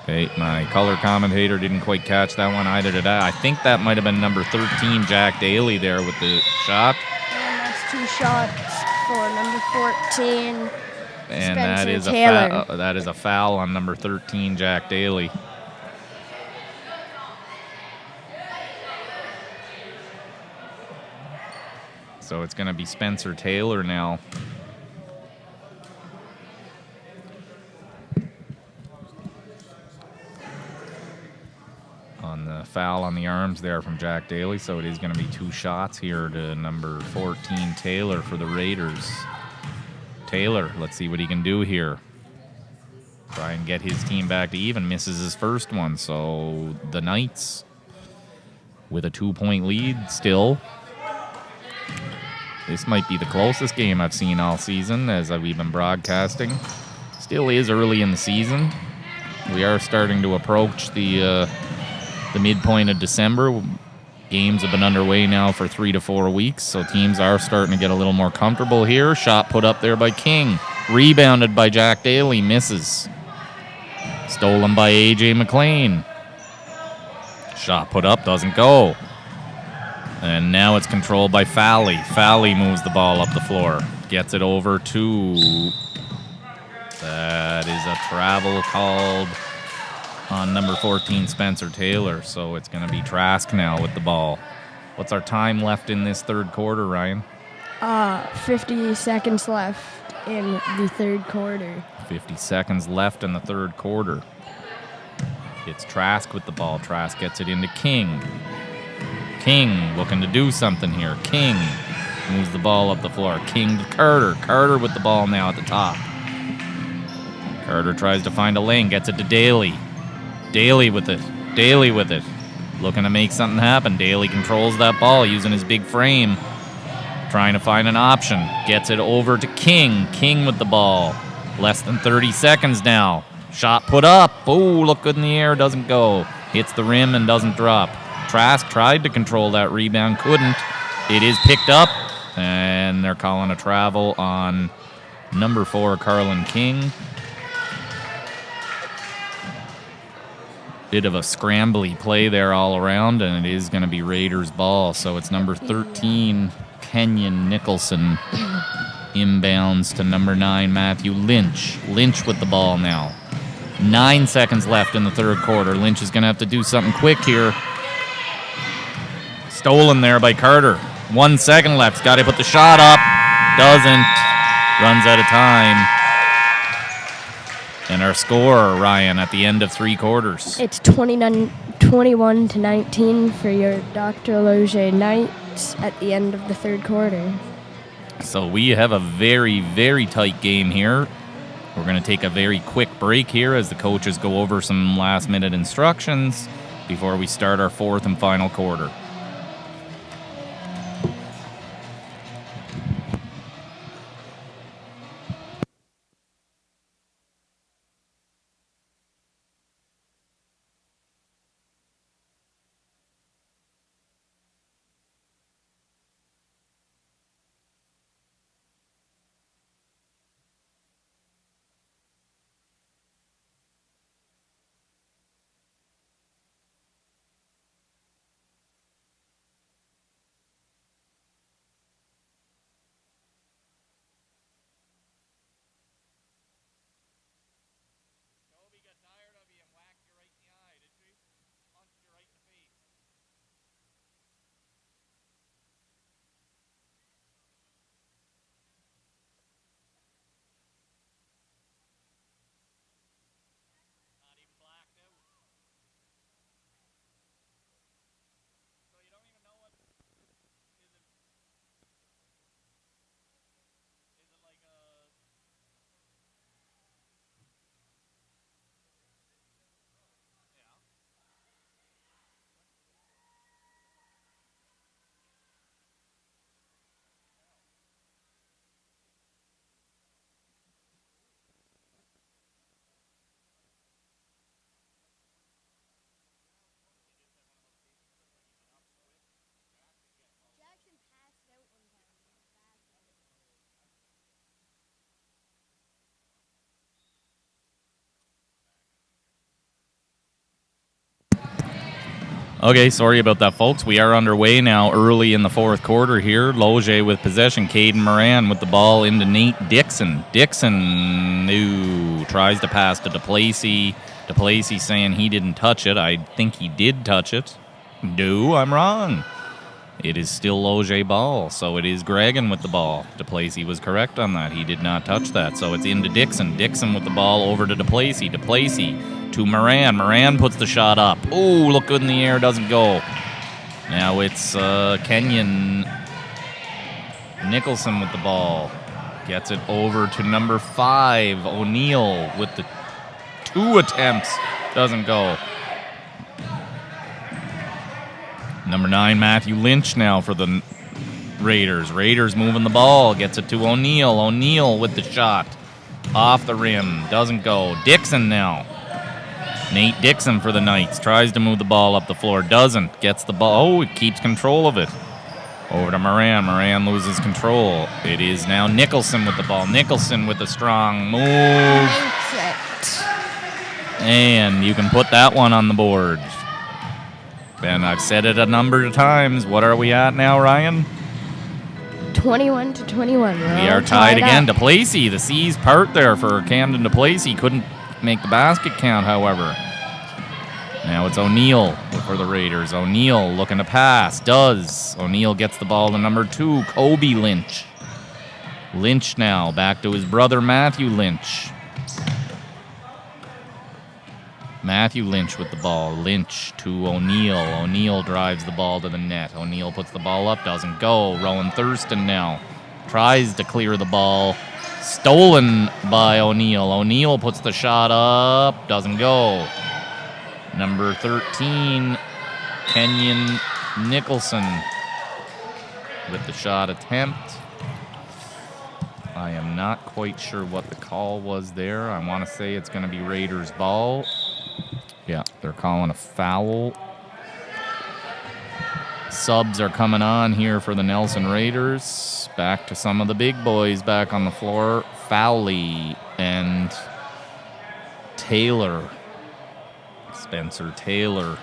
Okay, my color commentator didn't quite catch that one either did I. I think that might have been number 13, Jack Daly, there with the shot.
And that's 2 shots for number 14.
And
Spencer Taylor.
that is a foul on number 13, Jack Daly. So it's going to be Spencer Taylor now. On the foul on the arms there from Jack Daly. So it is going to be 2 shots here to number 14, Taylor, for the Raiders. Taylor, let's see what he can do here. Try and get his team back to even. Misses his first one. So the Knights with a 2-point lead still. This might be the closest game I've seen all season as we've been broadcasting. Still is early in the season. We are starting to approach the midpoint of December. Games have been underway now for 3 to 4 weeks, so teams are starting to get a little more comfortable here. Shot put up there by King. Rebounded by Jack Daly. Misses. Stolen by A.J. McLean. Shot put up. Doesn't go. And now it's controlled by Fally. Fally moves the ball up the floor. Gets it over to... That is a travel called on number 14, Spencer Taylor. So it's going to be Trask now with the ball. What's our time left in this third quarter, Ryan?
50 seconds left in the third quarter.
50 seconds left in the third quarter. It's Trask with the ball. Trask gets it into King. King looking to do something here. King moves the ball up the floor. King to Carter. Carter with the ball now at the top. Carter tries to find a lane. Gets it to Daly. Daly with it. Daly with it. Looking to make something happen. Daly controls that ball using his big frame. Trying to find an option. Gets it over to King. King with the ball. Less than 30 seconds now. Shot put up. Oh, look good in the air. Doesn't go. Hits the rim and doesn't drop. Trask tried to control that rebound. Couldn't. It is picked up. And they're calling a travel on number 4, Carlin King. Bit of a scrambly play there all around, and it is going to be Raiders ball. So it's number 13, Kenyon Nicholson, inbounds to number 9, Matthew Lynch. Lynch with the ball now. 9 seconds left in the third quarter. Lynch is going to have to do something quick here. Stolen there by Carter. 1 second left. He's got to put the shot up. Doesn't. Runs out of time. And our score, Ryan, at the end of 3 quarters.
It's 21 to 19 for your Dr. Loge Knights at the end of the third quarter.
So we have a very, very tight game here. We're going to take a very quick break here as the coaches go over some last-minute instructions before we start our 4th and final quarter. Okay, sorry about that, folks. We are underway now early in the fourth quarter here. Loge with possession. Caden Moran with the ball into Nate Dixon. Dixon tries to pass to DePlacy. DePlacy saying he didn't touch it. I think he did touch it. No, I'm wrong. It is still Loge ball, so it is Gregan with the ball. DePlacy was correct on that. He did not touch that, so it's into Dixon. Dixon with the ball over to DePlacy. DePlacy to Moran. Moran puts the shot up. Oh, look good in the air, doesn't go. Now it's Kenyon Nicholson with the ball. Gets it over to number 5, O'Neill with the 2 attempts. Doesn't go. Number 9, Matthew Lynch now for the Raiders. Raiders moving the ball. Gets it to O'Neill. O'Neill with the shot. Off the rim. Doesn't go. Dixon now. Nate Dixon for the Knights. Tries to move the ball up the floor. Doesn't. Gets the ball. Oh, it keeps control of it. Over to Moran. Moran loses control. It is now Nicholson with the ball. Nicholson with a strong move. And you can put that one on the board. And I've said it a number of times. What are we at now, Ryan?
21-21.
We are tied again. DePlacy, the C's part there for Camden DePlacy. Couldn't make the basket count, however. Now it's O'Neill for the Raiders. O'Neill looking to pass. Does. O'Neill gets the ball to number 2, Kobe Lynch. Lynch now back to his brother Matthew Lynch. Matthew Lynch with the ball. Lynch to O'Neill. O'Neill drives the ball to the net. O'Neill puts the ball up. Doesn't go. Rowan Thurston now tries to clear the ball. Stolen by O'Neill. O'Neill puts the shot up. Doesn't go. Number 13, Kenyon Nicholson with the shot attempt. I am not quite sure what the call was there. I want to say it's going to be Raiders ball. Yeah, they're calling a foul. Subs are coming on here for the Nelson Raiders. Back to some of the big boys back on the floor. Fowley and Taylor. Spencer Taylor.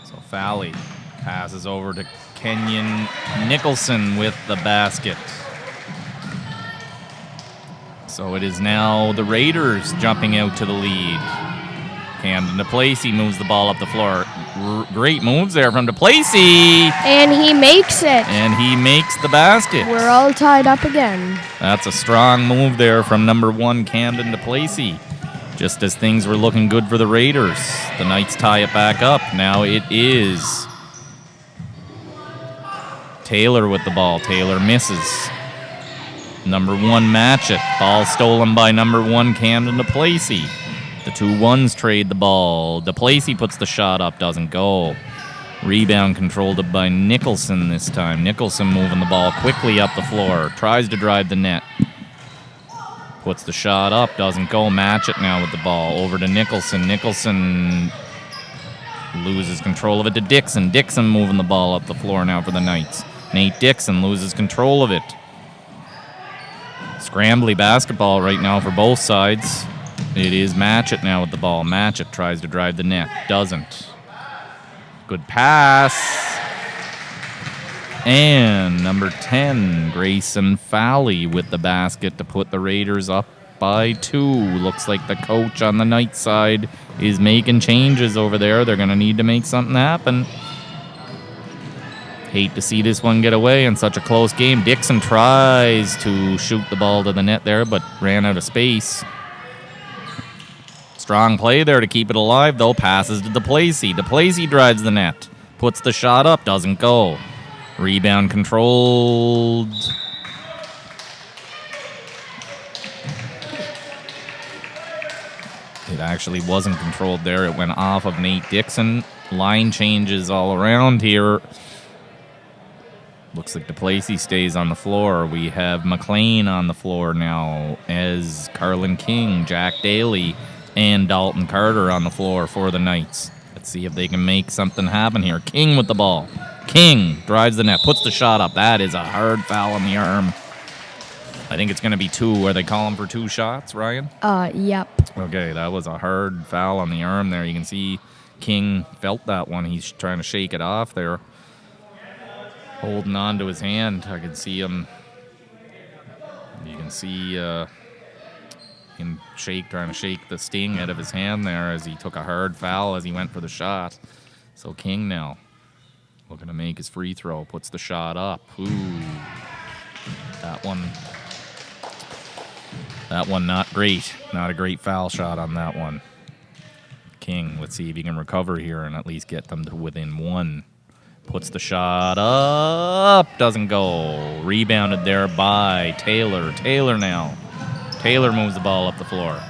So Fowley passes over to Kenyon Nicholson with the basket. So it is now the Raiders jumping out to the lead. Camden DePlacy moves the ball up the floor. Great moves there from DePlacy.
And he makes it.
And he makes the basket.
We're all tied up again.
That's a strong move there from number 1, Camden DePlacy. Just as things were looking good for the Raiders. The Knights tie it back up. Now it is Taylor with the ball. Taylor misses. Number 1, Matchett. Ball stolen by number 1, Camden DePlacy. The 2 ones trade the ball. DePlacy puts the shot up, doesn't go. Rebound controlled by Nicholson this time. Nicholson moving the ball quickly up the floor. Tries to drive the net. Puts the shot up, doesn't go. Matchett now with the ball. Over to Nicholson. Nicholson loses control of it to Dixon. Dixon moving the ball up the floor now for the Knights. Nate Dixon loses control of it. Scrambly basketball right now for both sides. It is Matchett now with the ball. Matchett tries to drive the net. Doesn't. Good pass. And number 10, Grayson Fowley with the basket to put the Raiders up by 2. Looks like the coach on the Knight side is making changes over there. They're going to need to make something happen. Hate to see this one get away in such a close game. Dixon tries to shoot the ball to the net there, but ran out of space. Strong play there to keep it alive, though. Passes to DePlacy. DePlacy drives the net. Puts the shot up. Doesn't go. Rebound controlled. It actually wasn't controlled there. It went off of Nate Dixon. Line changes all around here. Looks like DePlacy stays on the floor. We have McLean on the floor now as Carlin King, Jack Daly, and Dalton Carter on the floor for the Knights. Let's see if they can make something happen here. King with the ball. King drives the net, puts the shot up. That is a hard foul on the arm. I think it's going to be 2. Are they calling for 2 shots, Ryan?
Yep.
Okay, that was a hard foul on the arm there. You can see King felt that one. He's trying to shake it off there. Holding on to his hand. I can see him. You can see him trying to shake the sting out of his hand there as he took a hard foul as he went for the shot. So King now looking to make his free throw. Puts the shot up. Ooh. That one not great. Not a great foul shot on that one. King, let's see if he can recover here and at least get them to within 1. Puts the shot up. Doesn't go. Rebounded there by Taylor. Taylor now. Taylor moves the ball up the floor.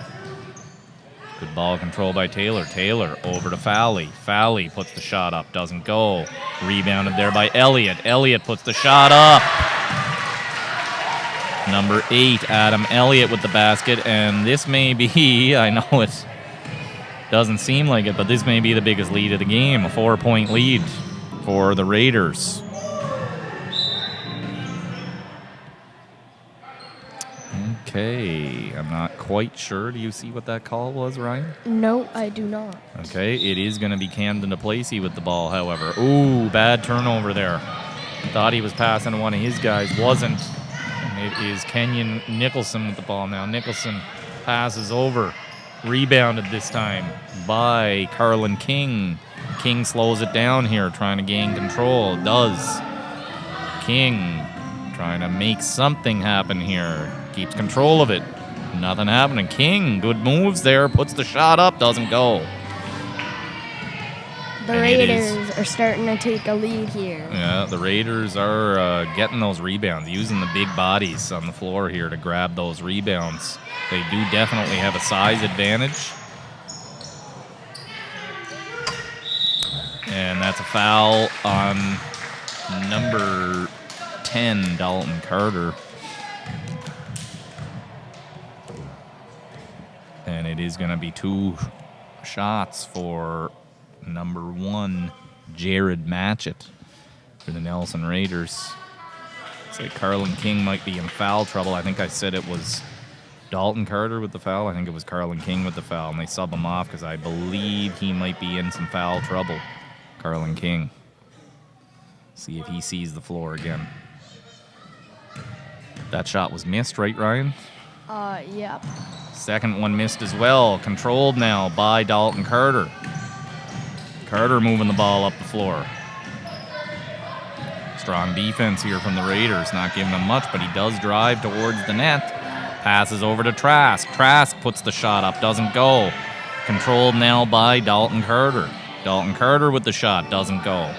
Good ball control by Taylor. Taylor over to Fowley. Fowley puts the shot up. Doesn't go. Rebounded there by Elliott. Elliott puts the shot up. Number 8, Adam Elliott with the basket. And this may be, I know it doesn't seem like it, but this may be the biggest lead of the game. A 4-point lead for the Raiders. Okay, I'm not quite sure. Do you see what that call was, Ryan?
No, I do not.
Okay, it is going to be Camden DePlacey with the ball, however. Ooh, bad turnover there. Thought he was passing to one of his guys, wasn't. And it is Kenyon Nicholson with the ball now. Nicholson passes over. Rebounded this time by Carlin King. King slows it down here, trying to gain control. Does. King trying to make something happen here. Keeps control of it. Nothing happening. King, good moves there. Puts the shot up. Doesn't go.
The Raiders are starting to take a lead here.
Yeah, the Raiders are getting those rebounds, using the big bodies on the floor here to grab those rebounds. They do definitely have a size advantage. And that's a foul on number 10, Dalton Carter. And it is going to be 2 shots for number 1, Jared Matchett for the Nelson Raiders. Looks like Carlin King might be in foul trouble. I think I said it was Dalton Carter with the foul. I think it was Carlin King with the foul, and they sub him off because I believe he might be in some foul trouble. Carlin King. See if he sees the floor again. That shot was missed, right, Ryan?
Yep.
Second one missed as well. Controlled now by Dalton Carter. Carter moving the ball up the floor. Strong defense here from the Raiders. Not giving them much, but he does drive towards the net. Passes over to Trask. Trask puts the shot up. Doesn't go. Controlled now by Dalton Carter. Dalton Carter with the shot. Doesn't go.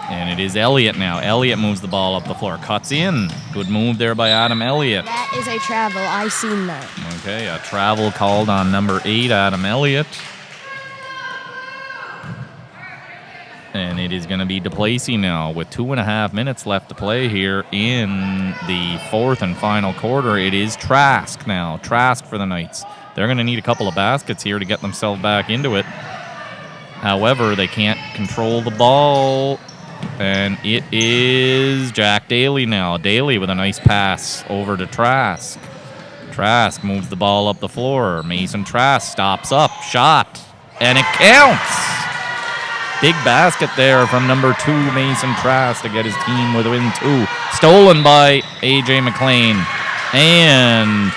And it is Elliott now. Elliott moves the ball up the floor. Cuts in. Good move there by Adam Elliott.
That is a travel. I seen that.
Okay, a travel called on number 8, Adam Elliott. And it is going to be DePlacey now with 2.5 minutes left to play here in the 4th and final quarter. It is Trask now. Trask for the Knights. They're going to need a couple of baskets here to get themselves back into it. However, they can't control the ball. And it is Jack Daly now. Daly with a nice pass over to Trask. Trask moves the ball up the floor. Mason Trask stops up. Shot. And it counts. Big basket there from number 2, Mason Trask, to get his team within 2. Stolen by A.J. McLean. And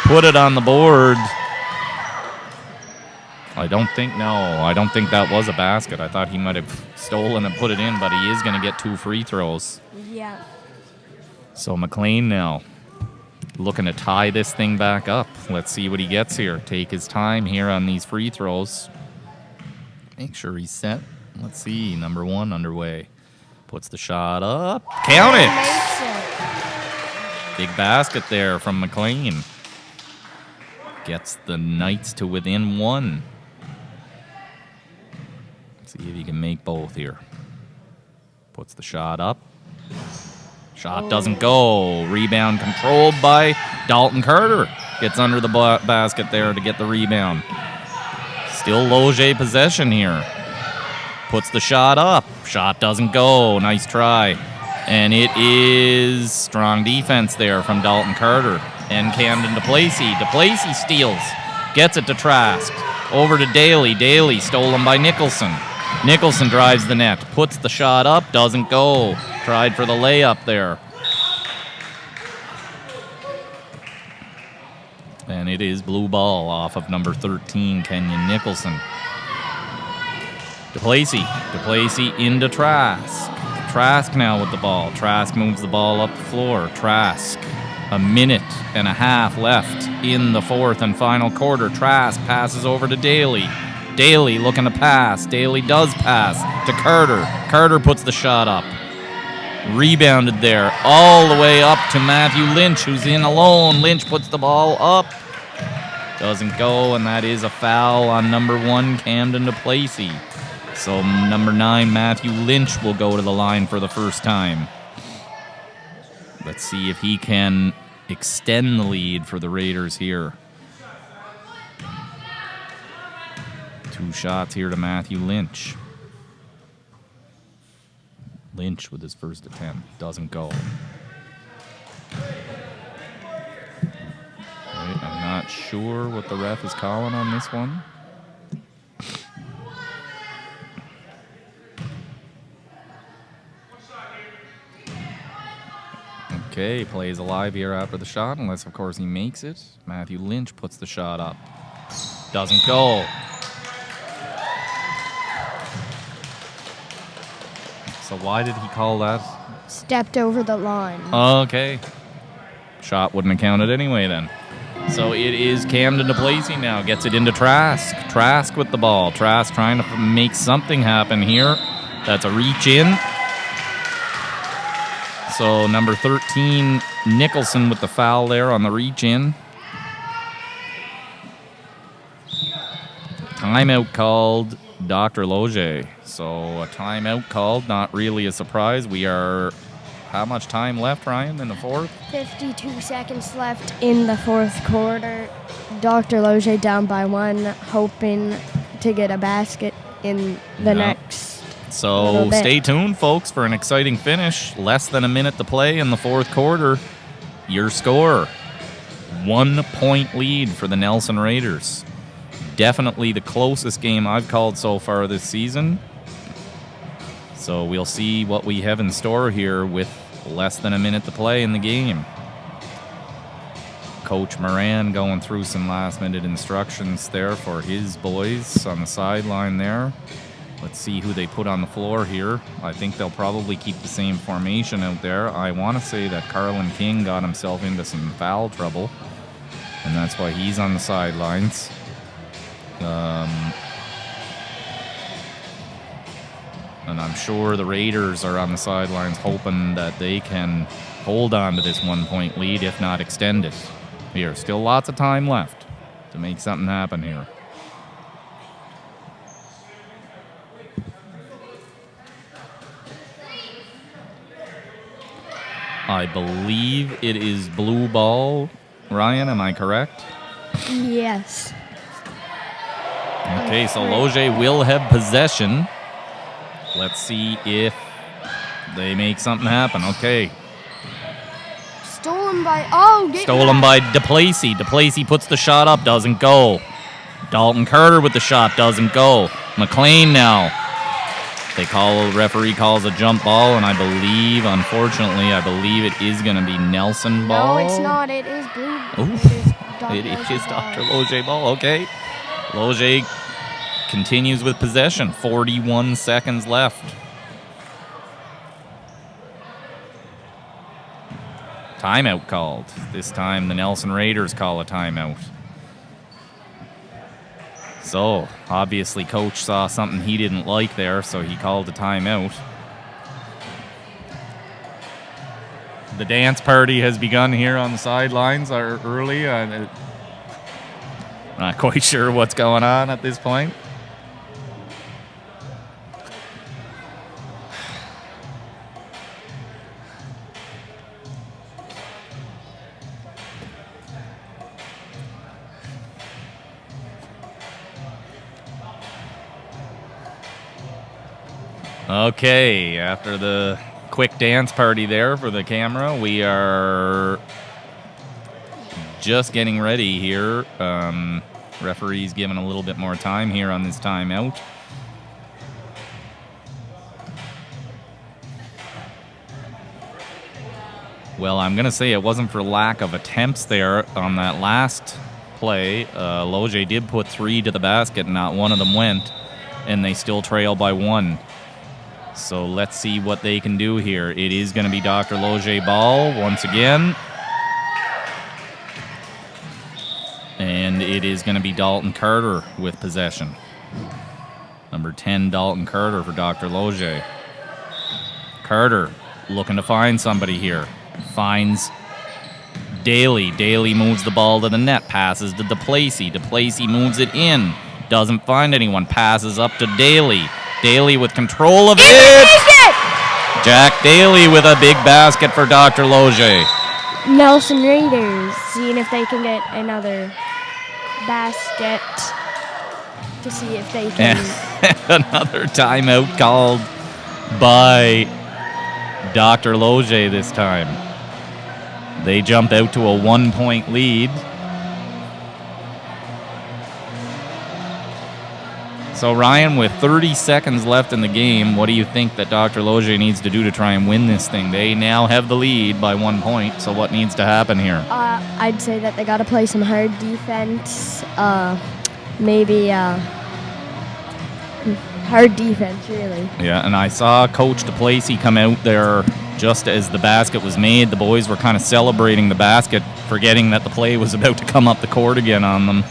put it on the board. I don't think that was a basket. I thought he might have stolen and put it in, but he is going to get 2 free throws.
Yeah.
So McLean now looking to tie this thing back up. Let's see what he gets here. Take his time here on these free throws. Make sure he's set. Let's see. Number 1 underway. Puts the shot up. Count it! Big basket there from McLean. Gets the Knights to within 1. See if he can make both here. Puts the shot up. Shot doesn't go. Rebound controlled by Dalton Carter. Gets under the basket there to get the rebound. Still Loge possession here. Puts the shot up. Shot doesn't go. Nice try. And it is strong defense there from Dalton Carter and Camden DePlacy. DePlacy steals, gets it to Trask. Over to Daly. Daly stolen by Nicholson. Nicholson drives the net, puts the shot up, doesn't go. Tried for the layup there. And it is blue ball off of number 13, Kenyon Nicholson. DePlacy into Trask. Trask now with the ball. Trask moves the ball up the floor. Trask, a minute and a half left in the fourth and final quarter. Trask passes over to Daly. Daly looking to pass. Daly does pass to Carter. Carter puts the shot up. Rebounded there all the way up to Matthew Lynch, who's in alone. Lynch puts the ball up. Doesn't go, and that is a foul on number 1, Camden DePlacy. So number 9, Matthew Lynch, will go to the line for the first time. Let's see if he can extend the lead for the Raiders here. 2 shots here to Matthew Lynch. Lynch with his first attempt. Doesn't go. Right, I'm not sure what the ref is calling on this one. Okay, plays alive here after the shot, unless, of course, he makes it. Matthew Lynch puts the shot up. Doesn't go. So why did he call that?
Stepped over the line.
Okay. Shot wouldn't have counted anyway then. So it is Camden DePlacy now. Gets it into Trask. Trask with the ball. Trask trying to make something happen here. That's a reach in. So number 13, Nicholson with the foul there on the reach in. Timeout called Dr. Loge. So a timeout called, not really a surprise. We are, how much time left, Ryan, in the fourth?
52 seconds left in the fourth quarter. Dr. Loge down by 1, hoping to get a basket in the next.
So stay tuned, folks, for an exciting finish. Less than a minute to play in the fourth quarter. Your score, 1 point lead for the Nelson Raiders. Definitely the closest game I've called so far this season. So we'll see what we have in store here with less than a minute to play in the game. Coach Moran going through some last-minute instructions there for his boys on the sideline there. Let's see who they put on the floor here. I think they'll probably keep the same formation out there. I want to say that Carlin King got himself into some foul trouble, and that's why he's on the sidelines. And I'm sure the Raiders are on the sidelines hoping that they can hold on to this 1 point lead, if not extend it. Here, still lots of time left to make something happen here. I believe it is blue ball. Ryan, am I correct?
Yes.
Okay, so Loge will have possession. Let's see if they make something happen. Okay.
Stolen by
DePlacy. DePlacy puts the shot up, doesn't go. Dalton Carter with the shot, doesn't go. McLean now. Referee calls a jump ball, and unfortunately, I believe it is going to be Nelson ball.
No, it's not. It is blue.
It is Dr. Loge ball. Okay. Loge continues with possession. 41 seconds left. Timeout called. This time the Nelson Raiders call a timeout. So, obviously, Coach saw something he didn't like there, so he called a timeout. The dance party has begun here on the sidelines early. Not quite sure what's going on at this point. Okay, after the quick dance party there for the camera. We are just getting ready here. Referee's giving a little bit more time here on this timeout. Well, I'm going to say it wasn't for lack of attempts there on that last play. Loge did put 3 to the basket, and not one of them went, and they still trail by 1. So let's see what they can do here. It is going to be Dr. Loge ball once again. And it is going to be Dalton Carter with possession. Number 10, Dalton Carter for Dr. Loge. Carter looking to find somebody here. Finds Daly. Daly moves the ball to the net. Passes to DePlacy. DePlacy moves it in. Doesn't find anyone. Passes up to Daly. Daly with control of it. Jack Daly with a big basket for Dr. Loge.
Nelson Raiders seeing if they can get another basket to see if they can.
Another timeout called by Dr. Loge this time. They jump out to a 1-point lead. So, Ryan, with 30 seconds left in the game, what do you think that Dr. Loge needs to do to try and win this thing? They now have the lead by 1 point, so what needs to happen here?
I'd say that they got to play some hard defense. Maybe hard defense, really.
Yeah, and I saw Coach DePlacy come out there just as the basket was made. The boys were kind of celebrating the basket, forgetting that the play was about to come up the court again on them.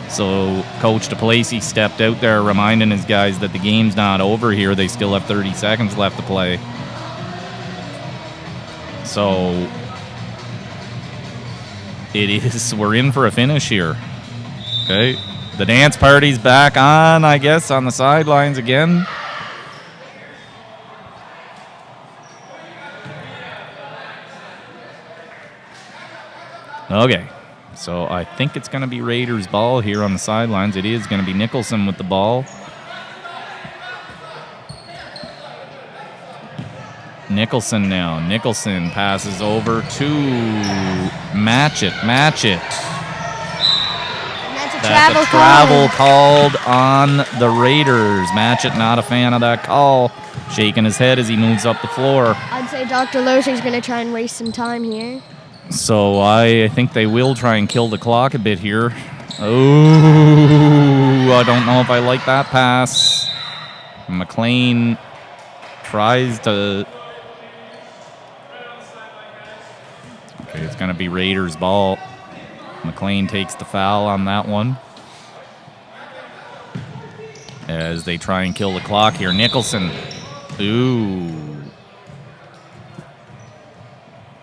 So Coach DePlacy stepped out there reminding his guys that the game's not over here. They still have 30 seconds left to play. So we're in for a finish here. Okay. The dance party's back on, I guess, on the sidelines again. Okay. So I think it's going to be Raiders ball here on the sidelines. It is going to be Nicholson with the ball. Nicholson now. Nicholson passes over to Matchett. Matchett. That's a travel called on the Raiders. Matchett not a fan of that call. Shaking his head as he moves up the floor.
I'd say Dr. Loge is going to try and waste some time here.
So I think they will try and kill the clock a bit here. Oh, I don't know if I like that pass. McLean tries to... Okay, it's going to be Raiders ball. McLean takes the foul on that one. As they try and kill the clock here. Nicholson. Ooh.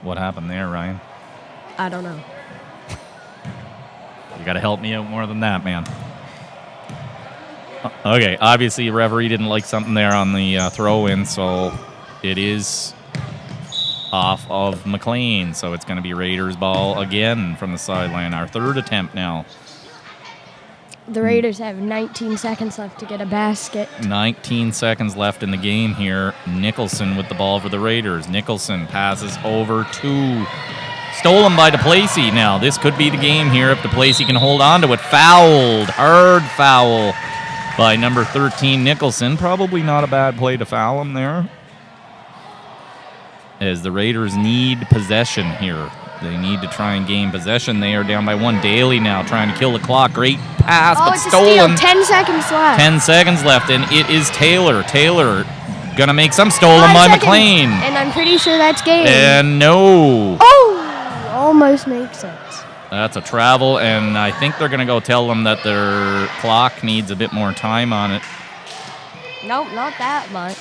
What happened there, Ryan?
I don't know.
You got to help me out more than that, man. Okay, obviously the referee didn't like something there on the throw-in, so it is off of McLean. So it's going to be Raiders ball again from the sideline. Our third attempt now.
The Raiders have 19 seconds left to get a basket.
19 seconds left in the game here. Nicholson with the ball for the Raiders. Nicholson passes over to... Stolen by DePlacy now. This could be the game here if DePlacy can hold on to it. Fouled. Hard foul by number 13, Nicholson. Probably not a bad play to foul him there. As the Raiders need possession here. They need to try and gain possession. They are down by 1. Daly now trying to kill the clock. Great pass, but
it's
stolen.
A steal. 10 seconds left.
10 seconds left, and it is Taylor. Taylor gonna make some stolen by McLean.
And I'm pretty sure that's game.
And no.
Oh! Almost makes it.
That's a travel, and I think they're going to go tell them that their clock needs a bit more time on it.
Nope, not that much.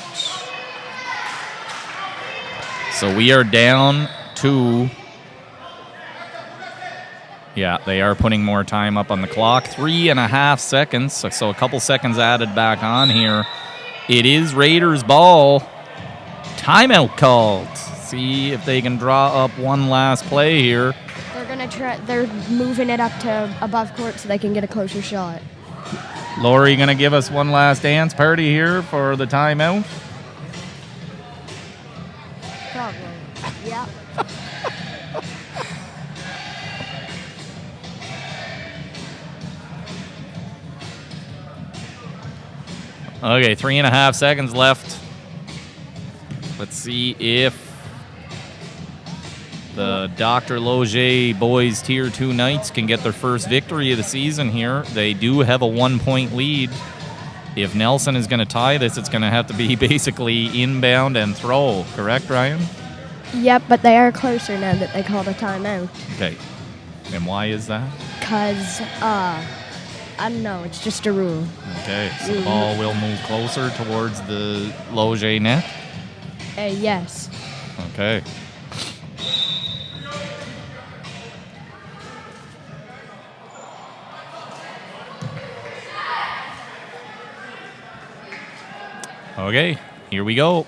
So we are down to... Yeah, they are putting more time up on the clock. 3.5 seconds, so a couple seconds added back on here. It is Raiders ball. Timeout called. See if they can draw up one last play here.
They're moving it up to above court so they can get a closer shot.
Lori gonna give us one last dance party here for the timeout. Okay, 3.5 seconds left. Let's see if the Dr. Loge boys Tier 2 Knights can get their first victory of the season here. They do have a 1-point lead. If Nelson is going to tie this, it's going to have to be basically inbound and throw. Correct, Ryan?
Yep, but they are closer now that they called a timeout.
Okay. And why is that?
Because, I don't know, it's just a rule.
Okay, so the ball will move closer towards the Loge net.
Yes.
Okay. Okay, here we go.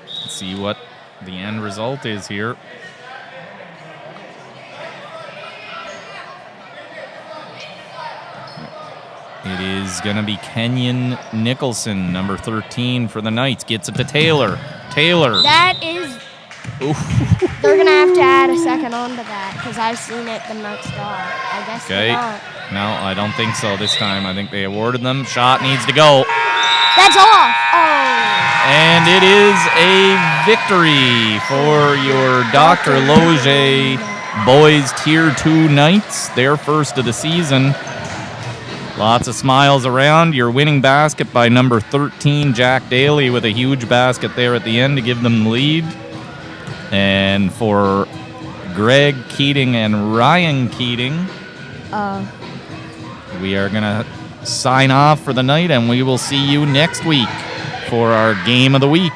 Let's see what the end result is here. It is going to be Kenyon Nicholson, number 13 for the Knights. Gets it to Taylor. Taylor.
That is... They're going to have to add a second on to that because I've seen it the next dog. I guess
Okay.
they don't.
No, I don't think so this time. I think they awarded them. Shot needs to go.
That's off. Oh.
And it is a victory for your Dr. Loge boys Tier 2 Knights, their first of the season. Lots of smiles around. Your winning basket by number 13, Jack Daly, with a huge basket there at the end to give them the lead. And for Greg Keating and Ryan Keating, we are going to sign off for the night, and we will see you next week for our game of the week.